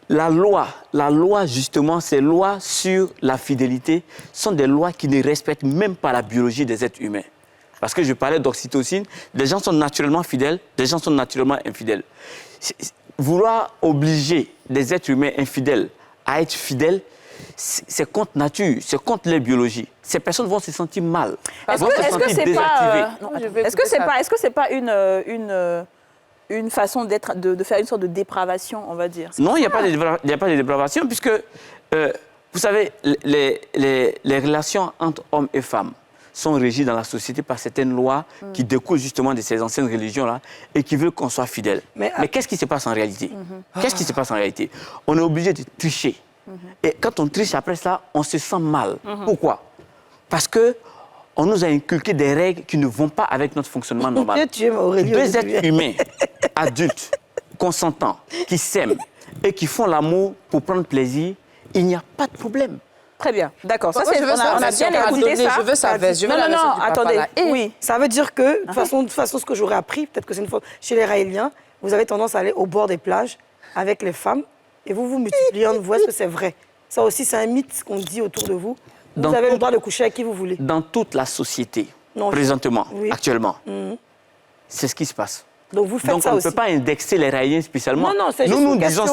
la loi justement, ces lois sur la fidélité sont des lois qui ne respectent même pas la biologie des êtres humains. Parce que je parlais d'oxytocine, des gens sont naturellement fidèles, des gens sont naturellement infidèles. Vouloir obliger des êtres humains infidèles à être fidèles, c'est contre nature, c'est contre leur biologie. Ces personnes vont se sentir mal. Est-ce que c'est pas une façon de faire une sorte de dépravation, on va dire? Non, il n'y a pas de dépravation, puisque, vous savez, les relations entre hommes et femmes sont régies dans la société par certaines lois qui découlent justement de ces anciennes religions-là et qui veulent qu'on soit fidèle. Mais qu'est-ce qui se passe en réalité? Qu'est-ce qui se passe en réalité? On est obligé de tricher. Et quand on triche après ça, on se sent mal. Pourquoi? Parce qu'on nous a inculqué des règles qui ne vont pas avec notre fonctionnement normal. Deux êtres humains, adultes, consentants, qui s'aiment et qui font l'amour pour prendre plaisir, il n'y a pas de problème. Très bien, d'accord. Ça, Moi, c'est, je veux on a ça, bien écouté ça. Je veux ça. Non, attendez. Oui. Ça veut dire que, de toute façon, ce que j'aurais appris, peut-être que c'est une fois, chez les Raéliens, vous avez tendance à aller au bord des plages avec les femmes et vous vous multipliez entre vous. Est-ce que c'est vrai? Ça aussi, c'est un mythe qu'on dit autour de vous. Vous avez le droit de coucher avec qui vous voulez. Dans toute la société, présentement, actuellement, c'est ce qui se passe. Donc vous faites ça on aussi. ne peut pas indexer les Raéliens spécialement. Non, c'est juste nous une question.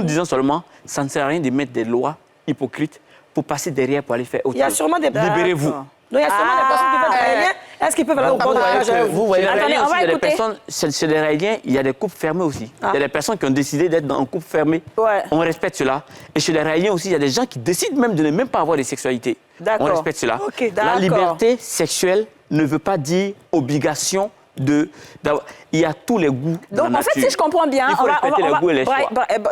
disons seulement, ça ne sert à rien de mettre des lois hypocrites pour passer derrière pour aller faire autre chose. Il y a sûrement des... Libérez-vous. Donc, il y a sûrement des personnes qui veulent raélien. Est-ce qu'ils peuvent aller au bord de la plage avec vous? Chez les Attendez, Raéliens on aussi, va il y a des écouter. personnes, chez les Raéliens, il y a des couples fermés aussi. Il y a des personnes qui ont décidé d'être dans un couple fermé. Ouais. On respecte cela. Et chez les Raéliens aussi, il y a des gens qui décident même de ne même pas avoir de sexualité. D'accord. On respecte cela. Ok, La d'accord. liberté sexuelle ne veut pas dire obligation il y a tous les goûts. Donc, en fait, si je comprends bien, il faut respecter les goûts et les choix.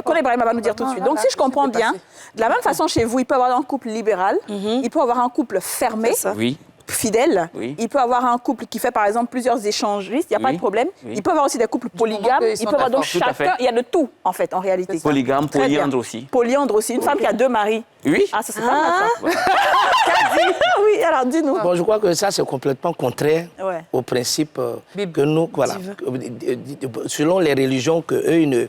Kone Brahima va nous dire tout de suite. Donc, si je comprends bien, de la même façon chez vous, il peut y avoir un couple libéral, il peut y avoir un couple fermé, Oui. fidèle, Oui. il peut y avoir un couple qui fait par exemple plusieurs échangistes, il n'y a pas Oui. de problème. Oui. Il peut y avoir aussi des couples polygames, qu'ils il sont peut y avoir donc d'accord. Tout à chacun, fait. il y a de tout en fait, en réalité. Polygame, Très bien. polyandre aussi. Polyandre aussi, une femme qui a 2 maris. Oui. Ah, ça c'est pas mal ça. Qu'a dit? Oui, alors dis-nous. Bon, je crois que ça, c'est complètement contraire Ouais. au principe que nous, voilà, selon les religions qu'eux ne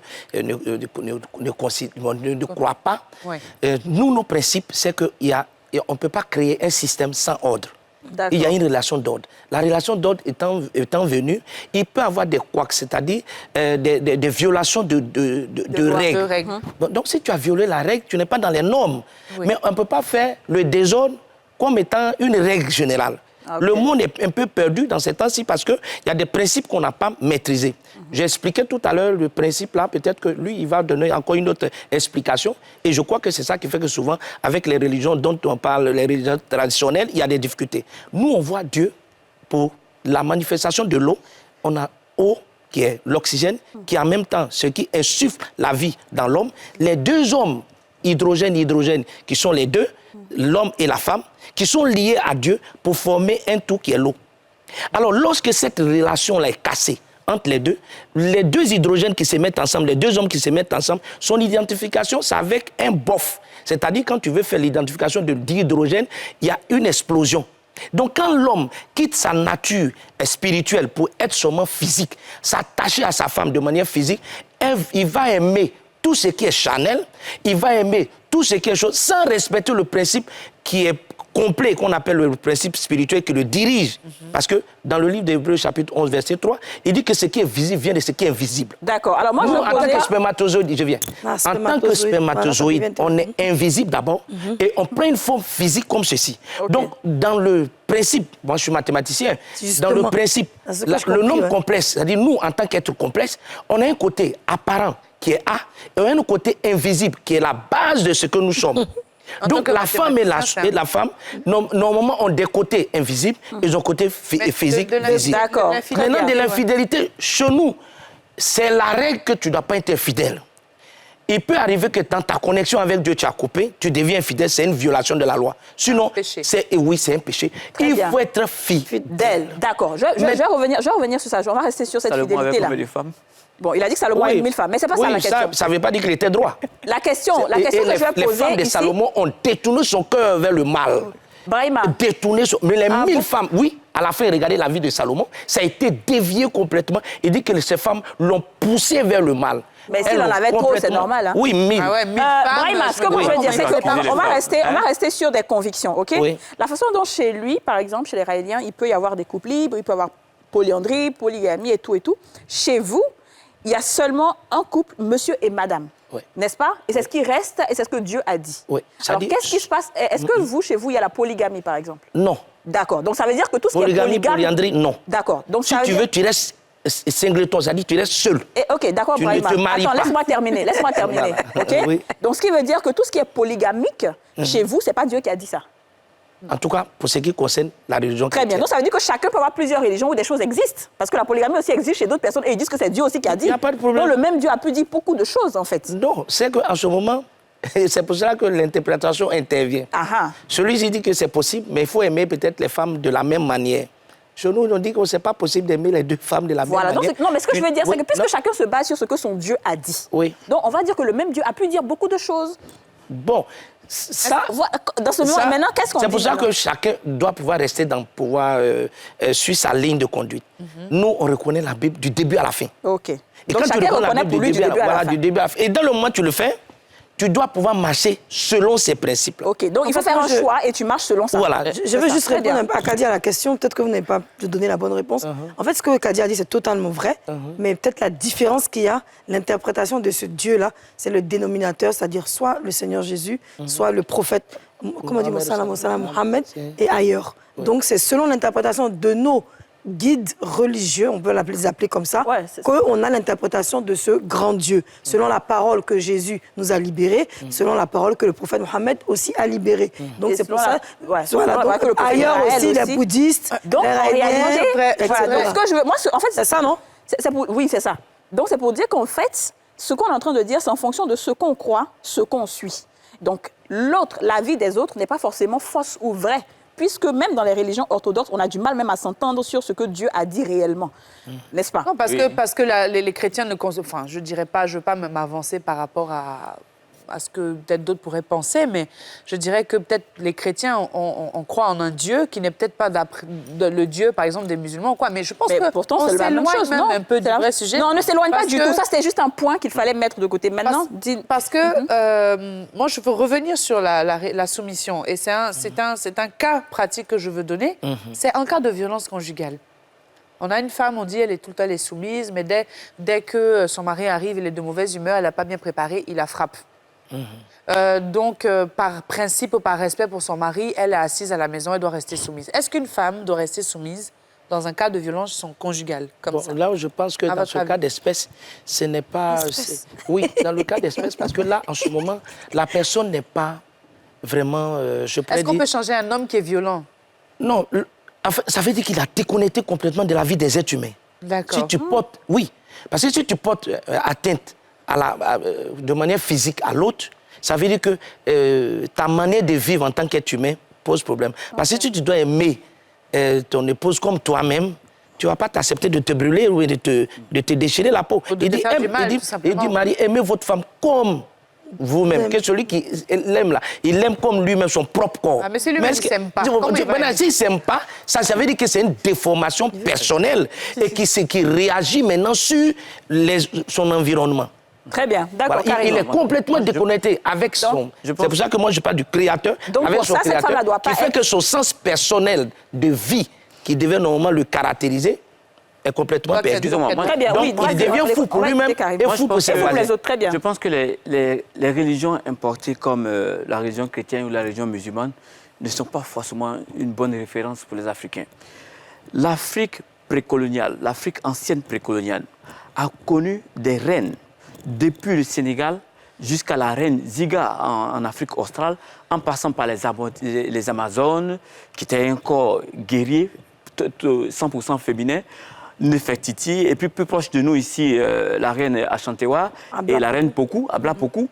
croient pas. Ouais. Nous, nos principes, c'est qu'on ne peut pas créer un système sans ordre. D'accord. Il y a une relation d'ordre. La relation d'ordre étant venue, il peut y avoir des couacs, c'est-à-dire des violations de règles. Donc, si tu as violé la règle, tu n'es pas dans les normes. Oui. Mais on ne peut pas faire le désordre comme étant une règle générale. Ok. Le monde est un peu perdu dans ces temps-ci parce qu'il y a des principes qu'on n'a pas maîtrisés. J'ai expliqué tout à l'heure le principe là, peut-être que lui, il va donner encore une autre explication. Et je crois que c'est ça qui fait que souvent, avec les religions dont on parle, les religions traditionnelles, il y a des difficultés. Nous, on voit Dieu pour la manifestation de l'eau. On a eau qui est l'oxygène, qui est en même temps ce qui insuffle la vie dans l'homme. Les deux hommes, hydrogène, qui sont les deux, l'homme et la femme, qui sont liés à Dieu pour former un tout qui est l'eau. Alors, lorsque cette relation-là est cassée entre les deux hydrogènes qui se mettent ensemble, les deux hommes qui se mettent ensemble, son identification, c'est avec un bof. C'est-à-dire, quand tu veux faire l'identification d'hydrogène, il y a une explosion. Donc, quand l'homme quitte sa nature spirituelle pour être seulement physique, s'attacher à sa femme de manière physique, il va aimer tout ce qui est charnel, il va aimer tout ce qui est chose, sans respecter le principe qui est complet, qu'on appelle le principe spirituel qui le dirige. Parce que dans le livre d'Hébreux, chapitre 11, verset 3, il dit que ce qui est visible vient de ce qui est invisible. D'accord. Alors moi, Nous, je en tant que spermatozoïde, je viens. En tant que spermatozoïde, on est invisible d'abord et on prend une forme physique comme ceci. Okay. Donc, dans le principe, moi je suis mathématicien, dans le principe, le nombre complexe, c'est-à-dire nous, en tant qu'être complexe, on a un côté apparent qui est A et un côté invisible qui est la base de ce que nous sommes. Donc la femme et la femme, normalement, ont des côtés invisibles et des côtés physiques visibles. D'accord. Maintenant, de l'infidélité, chez nous, c'est la règle que tu ne dois pas être fidèle. Il peut arriver que dans ta connexion avec Dieu, tu as coupé, tu deviens infidèle, c'est une violation de la loi. Sinon, c'est un péché. Il faut être fidèle. D'accord. Je vais revenir sur ça. On va rester sur cette fidélité-là. Bon, il a dit que Salomon a 1000 femmes, mais ce n'est pas ça la question. Ça ne veut pas dire qu'il était droit. La question que je vais poser les femmes de Salomon ont détourné son cœur vers le mal. Brahima. Mais les 1000 femmes, oui, à la fin, regardez la vie de Salomon, ça a été dévié complètement. Il dit que ces femmes l'ont poussé vers le mal. Mais s'il en avait trop, c'est normal. Hein? Oui, 1000. Ah ouais, 1000 Brahima, ce que moi je veux dire, c'est qu'on va rester sur des convictions, OK? Oui. La façon dont chez lui, par exemple, chez les Raéliens, il peut y avoir des couples libres, il peut y avoir polyandrie, polygamie et tout et tout. Chez vous, il y a seulement un couple, monsieur et madame. Oui. N'est-ce pas? Et c'est ce qui reste, et c'est ce que Dieu a dit. Oui. Alors, qu'est-ce qui se passe? Est-ce que vous, chez vous, il y a la polygamie, par exemple? Non. D'accord. Donc, ça veut dire que tout ce qui est polygame... Polyandrie, non. D'accord. Donc, si tu veux, tu restes singleton, c'est-à-dire tu restes seul. OK, d'accord, Tu ne Brahima. te maries Attends, pas. laisse-moi terminer. Voilà. OK? Oui. Donc, ce qui veut dire que tout ce qui est polygamique, chez vous, ce n'est pas Dieu qui a dit ça. En tout cas, pour ce qui concerne la religion Très bien. chrétienne. Donc, ça veut dire que chacun peut avoir plusieurs religions où des choses existent. Parce que la polygamie aussi existe chez d'autres personnes et ils disent que c'est Dieu aussi qui a dit. Il n'y a pas de problème. Donc, le même Dieu a pu dire beaucoup de choses, en fait. Non, c'est qu'en ce moment, c'est pour cela que l'interprétation intervient. Celui qui dit que c'est possible, mais il faut aimer peut-être les femmes de la même manière. Chez nous, on dit que ce n'est pas possible d'aimer les deux femmes de la même manière. Non, mais ce que je veux dire, c'est que puisque chacun se base sur ce que son Dieu a dit, donc on va dire que le même Dieu a pu dire beaucoup de choses. Bon, ça... Dans ce moment, maintenant, qu'est-ce qu'on dit? C'est pour ça que chacun doit pouvoir rester sur sa ligne de conduite. Nous, on reconnaît la Bible du début à la fin. OK. Et Donc quand tu chacun reconnais la reconnaît Bible pour lui du début à la fin. du début à la fin. Et dans le moment où tu le fais, tu dois pouvoir marcher selon ces principes. OK, donc il faut faire un choix et tu marches selon ça. Voilà. Je veux juste répondre un peu à Kadi à la question. Peut-être que vous n'avez pas donné la bonne réponse. En fait, ce que Kadi a dit, c'est totalement vrai. Mais peut-être la différence qu'il y a, l'interprétation de ce Dieu-là, c'est le dénominateur, c'est-à-dire soit le Seigneur Jésus, soit le prophète, comment on dit, Mohammed, et ailleurs. Donc, c'est selon l'interprétation de nos guides religieux, on peut les appeler comme ça, qu'on a l'interprétation de ce grand Dieu, selon la parole que Jésus nous a libérés, selon la parole que le prophète Mohammed aussi a libérée. Donc c'est pour ça, ailleurs aussi, les bouddhistes, donc, les rainiers, donc ce que je veux, moi, en fait, c'est ça, non? Oui, c'est ça. Donc c'est pour dire qu'en fait, ce qu'on est en train de dire, c'est en fonction de ce qu'on croit, ce qu'on suit. Donc l'autre, la vie des autres n'est pas forcément fausse ou vraie. Puisque même dans les religions orthodoxes, on a du mal même à s'entendre sur ce que Dieu a dit réellement. N'est-ce pas? Non, parce que les chrétiens ne consomment... Enfin, je dirais pas, je ne veux pas m'avancer par rapport à ce que peut-être d'autres pourraient penser, mais je dirais que peut-être les chrétiens, on croit en un Dieu qui n'est peut-être pas le Dieu, par exemple, des musulmans ou quoi. Mais je pense que pourtant, c'est la même chose, même un peu du vrai sujet. Non, on ne s'éloigne pas du tout. Ça, c'était juste un point qu'il fallait mettre de côté. Maintenant, parce que moi, je veux revenir sur la soumission. Et c'est un cas pratique que je veux donner. C'est un cas de violence conjugale. On a une femme, on dit, elle est tout le temps elle est soumise, mais dès que son mari arrive, il est de mauvaise humeur, elle n'a pas bien préparé, il la frappe. Donc, par principe ou par respect pour son mari, elle est assise à la maison, elle doit rester soumise. Est-ce qu'une femme doit rester soumise dans un cas de violence conjugale comme ça? Là, je pense que dans ce cas d'espèce, ce n'est pas... Oui, dans le cas d'espèce, parce que là, en ce moment, la personne n'est pas vraiment... Est-ce qu'on peut changer un homme qui est violent? Non. Enfin, ça veut dire qu'il a déconnecté complètement de la vie des êtres humains. D'accord. Si tu portes... Oui, parce que si tu portes atteinte de manière physique à l'autre, ça veut dire que ta manière de vivre en tant qu'être humain pose problème. Parce que si tu dois aimer ton épouse comme toi-même, tu ne vas pas t'accepter de te brûler ou de te déchirer la peau. Il dit, Marie, aimez votre femme comme vous-même. Que celui qui l'aime là, il l'aime comme lui-même, son propre corps. Ah, mais c'est lui-même qui ne s'aime pas. S'il ne s'aime pas, ça veut dire que c'est une déformation personnelle et qui réagit maintenant sur son environnement. Très bien, d'accord. Voilà, il est complètement déconnecté avec son... C'est pour ça que moi, je parle du créateur, donc avec son créateur, qui fait que son sens personnel de vie, qui devait normalement le caractériser, est complètement perdu. Très bien, oui. Il devient fou pour lui-même et fou pour ses voisins. Je pense que les religions importées comme la religion chrétienne ou la religion musulmane ne sont pas forcément une bonne référence pour les Africains. L'Afrique précoloniale, l'Afrique ancienne précoloniale, a connu des reines depuis le Sénégal jusqu'à la reine Ziga en Afrique australe, en passant par les Amazones, qui étaient un corps guerrier, 100% féminin, Nefertiti, et puis plus proche de nous ici, la reine Ashantewa et la reine Poku, Abla Poku.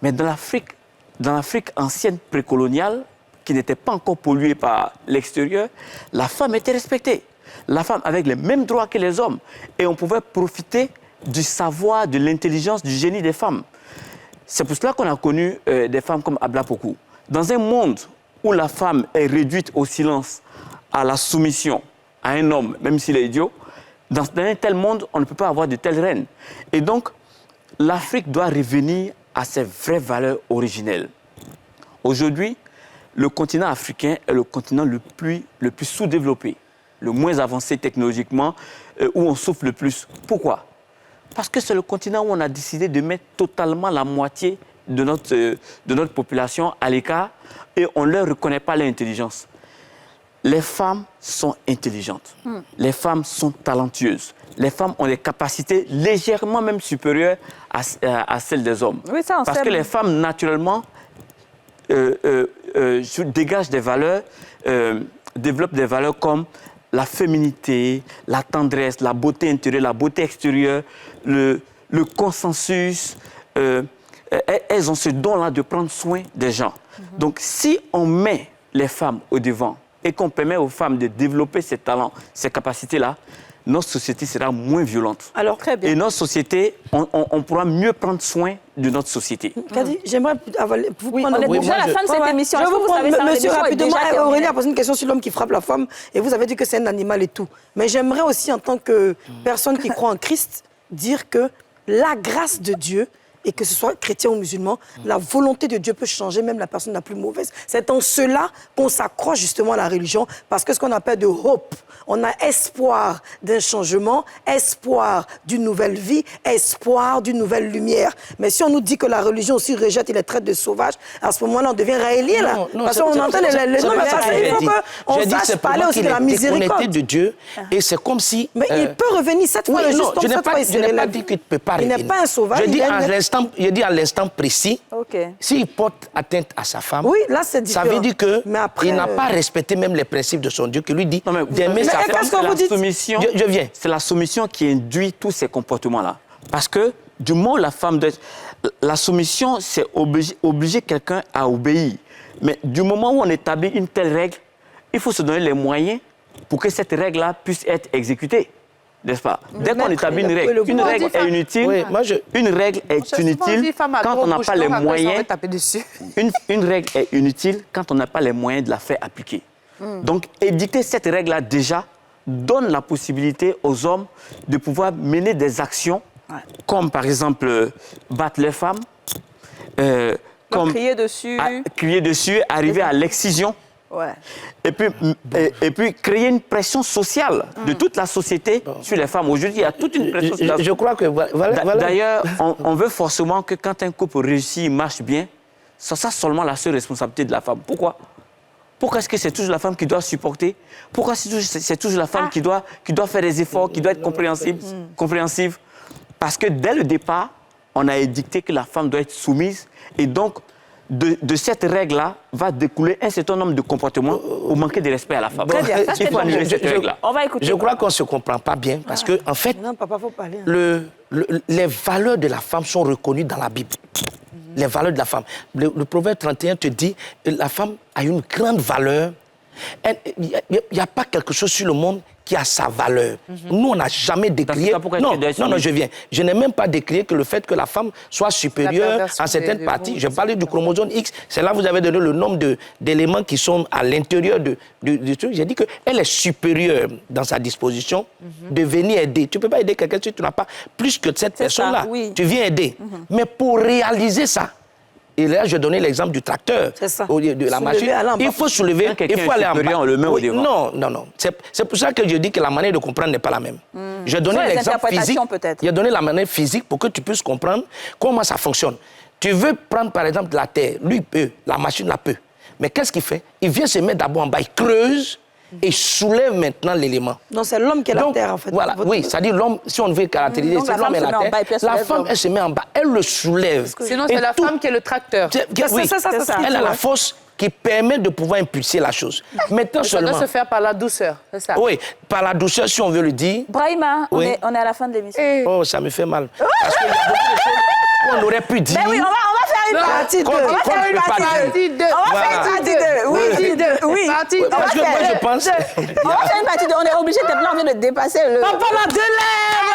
Mais dans l'Afrique ancienne précoloniale, qui n'était pas encore polluée par l'extérieur, la femme était respectée. La femme avait les mêmes droits que les hommes. Et on pouvait profiter du savoir, de l'intelligence, du génie des femmes. C'est pour cela qu'on a connu des femmes comme Abla Poku. Dans un monde où la femme est réduite au silence, à la soumission, à un homme, même s'il est idiot, dans un tel monde, on ne peut pas avoir de telles reines. Et donc, l'Afrique doit revenir à ses vraies valeurs originelles. Aujourd'hui, le continent africain est le continent le plus sous-développé, le moins avancé technologiquement, où on souffre le plus. Pourquoi ? Parce que c'est le continent où on a décidé de mettre totalement la moitié de notre population à l'écart et on ne leur reconnaît pas l'intelligence. Les femmes sont intelligentes, les femmes sont talentueuses, les femmes ont des capacités légèrement même supérieures à celles des hommes. Oui, ça, parce que les femmes, naturellement, dégagent des valeurs, développent des valeurs comme la féminité, la tendresse, la beauté intérieure, la beauté extérieure, le consensus. Elles ont ce don-là de prendre soin des gens. Donc, si on met les femmes au devant et qu'on permet aux femmes de développer ces talents, ces capacités-là, notre société sera moins violente. Alors, très bien. Et notre société, on pourra mieux prendre soin de notre société. Kadi, j'aimerais vous prendre... On est déjà à la fin de cette émission. Je vous prendre, monsieur, rapidement. Aurélie a posé une question sur l'homme qui frappe la femme et vous avez dit que c'est un animal et tout. Mais j'aimerais aussi, en tant que personne qui croit en Christ, dire que la grâce de Dieu et que ce soit chrétien ou musulman, la volonté de Dieu peut changer même la personne la plus mauvaise. C'est en cela qu'on s'accroche justement à la religion, parce que ce qu'on appelle de hope, on a espoir d'un changement, espoir d'une nouvelle vie, espoir d'une nouvelle lumière. Mais si on nous dit que la religion aussi rejette et les traite de sauvages, à ce moment-là, on devient raélien, là. Parce qu'on entend les noms, mais parce qu'il faut qu'on sache parler aussi de la miséricorde. De Dieu, et c'est comme si... Mais il peut revenir cette fois, oui, non, je n'ai pas dit qu'il ne peut pas revenir. Il n'est pas un sauvage. Je dis à l'instant précis, s'il porte atteinte à sa femme, oui, là, c'est différent. Ça veut dire qu'il n'a pas respecté même les principes de son Dieu, qui lui dit d'aimer sa femme. Je viens. C'est la soumission qui induit tous ces comportements-là. Parce que du moment où la femme doit... La soumission, c'est obliger quelqu'un à obéir. Mais du moment où on établit une telle règle, il faut se donner les moyens pour que cette règle-là puisse être exécutée. N'est-ce pas? Dès qu'on établit une règle est inutile. Oui, une règle est inutile quand on n'a pas les moyens. Une règle est inutile quand on n'a pas les moyens de la faire appliquer. Donc, édicter cette règle-là déjà donne la possibilité aux hommes de pouvoir mener des actions, comme par exemple battre les femmes, comme crier dessus, arriver à l'excision. Ouais. Et puis créer une pression sociale de toute la société sur les femmes. Aujourd'hui, il y a toute une pression sociale. Je crois que... Voilà. D'ailleurs, on veut forcément que quand un couple réussit, marche bien, c'est ça seulement la seule responsabilité de la femme. Pourquoi? Pourquoi est-ce que c'est toujours la femme qui doit supporter? Pourquoi c'est toujours la femme qui doit faire des efforts, qui doit être compréhensive? Parce que dès le départ, on a édicté que la femme doit être soumise. Et donc, de cette règle-là va découler un certain nombre de comportements pour manquer de respect à la femme. Très bien. Il faut annuler cette règle-là. On va écouter. Je crois qu'on ne se comprend pas bien parce que, en fait, non, papa, faut parler, les valeurs de la femme sont reconnues dans la Bible. Les valeurs de la femme. Le Proverbe 31 te dit que la femme a une grande valeur. Il n'y a pas quelque chose sur le monde qui a sa valeur. Nous, on n'a jamais décrié... Non, je viens. Je n'ai même pas décrié que le fait que la femme soit supérieure à certaines parties. Je parlais du chromosome X. C'est là que vous avez donné le nombre d'éléments qui sont à l'intérieur du truc. J'ai dit qu'elle est supérieure dans sa disposition de venir aider. Tu ne peux pas aider quelqu'un si tu n'as pas plus que cette personne-là. Oui. Tu viens aider. Mais pour réaliser ça, et là, je donnais l'exemple du tracteur, de la machine. Il faut soulever, il faut aller en bas. On le met au devant. Non. C'est pour ça que je dis que la manière de comprendre n'est pas la même. Je donnais l'exemple physique. J'ai donné la manière physique pour que tu puisses comprendre comment ça fonctionne. Tu veux prendre, par exemple, la terre. Lui peut, la machine la peut. Mais qu'est-ce qu'il fait? Il vient se mettre d'abord en bas, il creuse et soulève maintenant l'élément. Non, c'est l'homme qui est la terre, en fait. Voilà, oui, c'est-à-dire l'homme, si on veut caractériser, c'est l'homme et la terre. La femme, elle se met en bas, elle le soulève. Sinon, c'est la femme qui est le tracteur. Oui, elle a la force qui permet de pouvoir impulser la chose. Maintenant seulement... Ça doit se faire par la douceur, c'est ça? Oui, par la douceur, si on veut le dire. Brahima, on est à la fin de l'émission. Oh, ça me fait mal. Parce qu'il y a beaucoup de choses qu'on aurait pu dire. Mais oui, on va faire une partie 2. On va faire une partie 2. On va faire une partie 2. Oui. Parce que moi, je pense... On va faire une partie 2. On est obligé de on vient de dépasser le... Papa, la de l'air.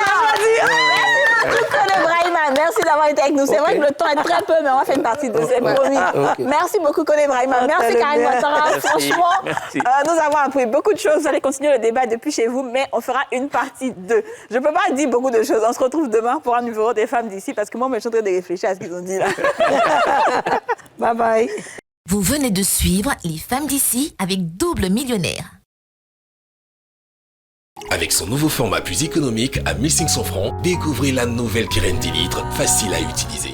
Merci beaucoup, Brahima. Merci d'avoir été avec nous. C'est vrai que le temps est très peu, mais on va faire une partie 2, c'est promis. Merci beaucoup, Koné Brahima. Merci, Karine Ouattara. Franchement, nous avons appris beaucoup de choses. Vous allez continuer le débat depuis chez vous, mais on fera une partie 2. Je ne peux pas dire beaucoup de choses. On se retrouve demain pour un numéro des femmes d'ici, parce que moi, je suis en train de réfléchir à ce qu'ils ont dit là. Bye bye. Vous venez de suivre Les Femmes d'ici avec Double Millionnaire. Avec son nouveau format plus économique à 1500 francs, découvrez la nouvelle Kiren 10 litres, facile à utiliser.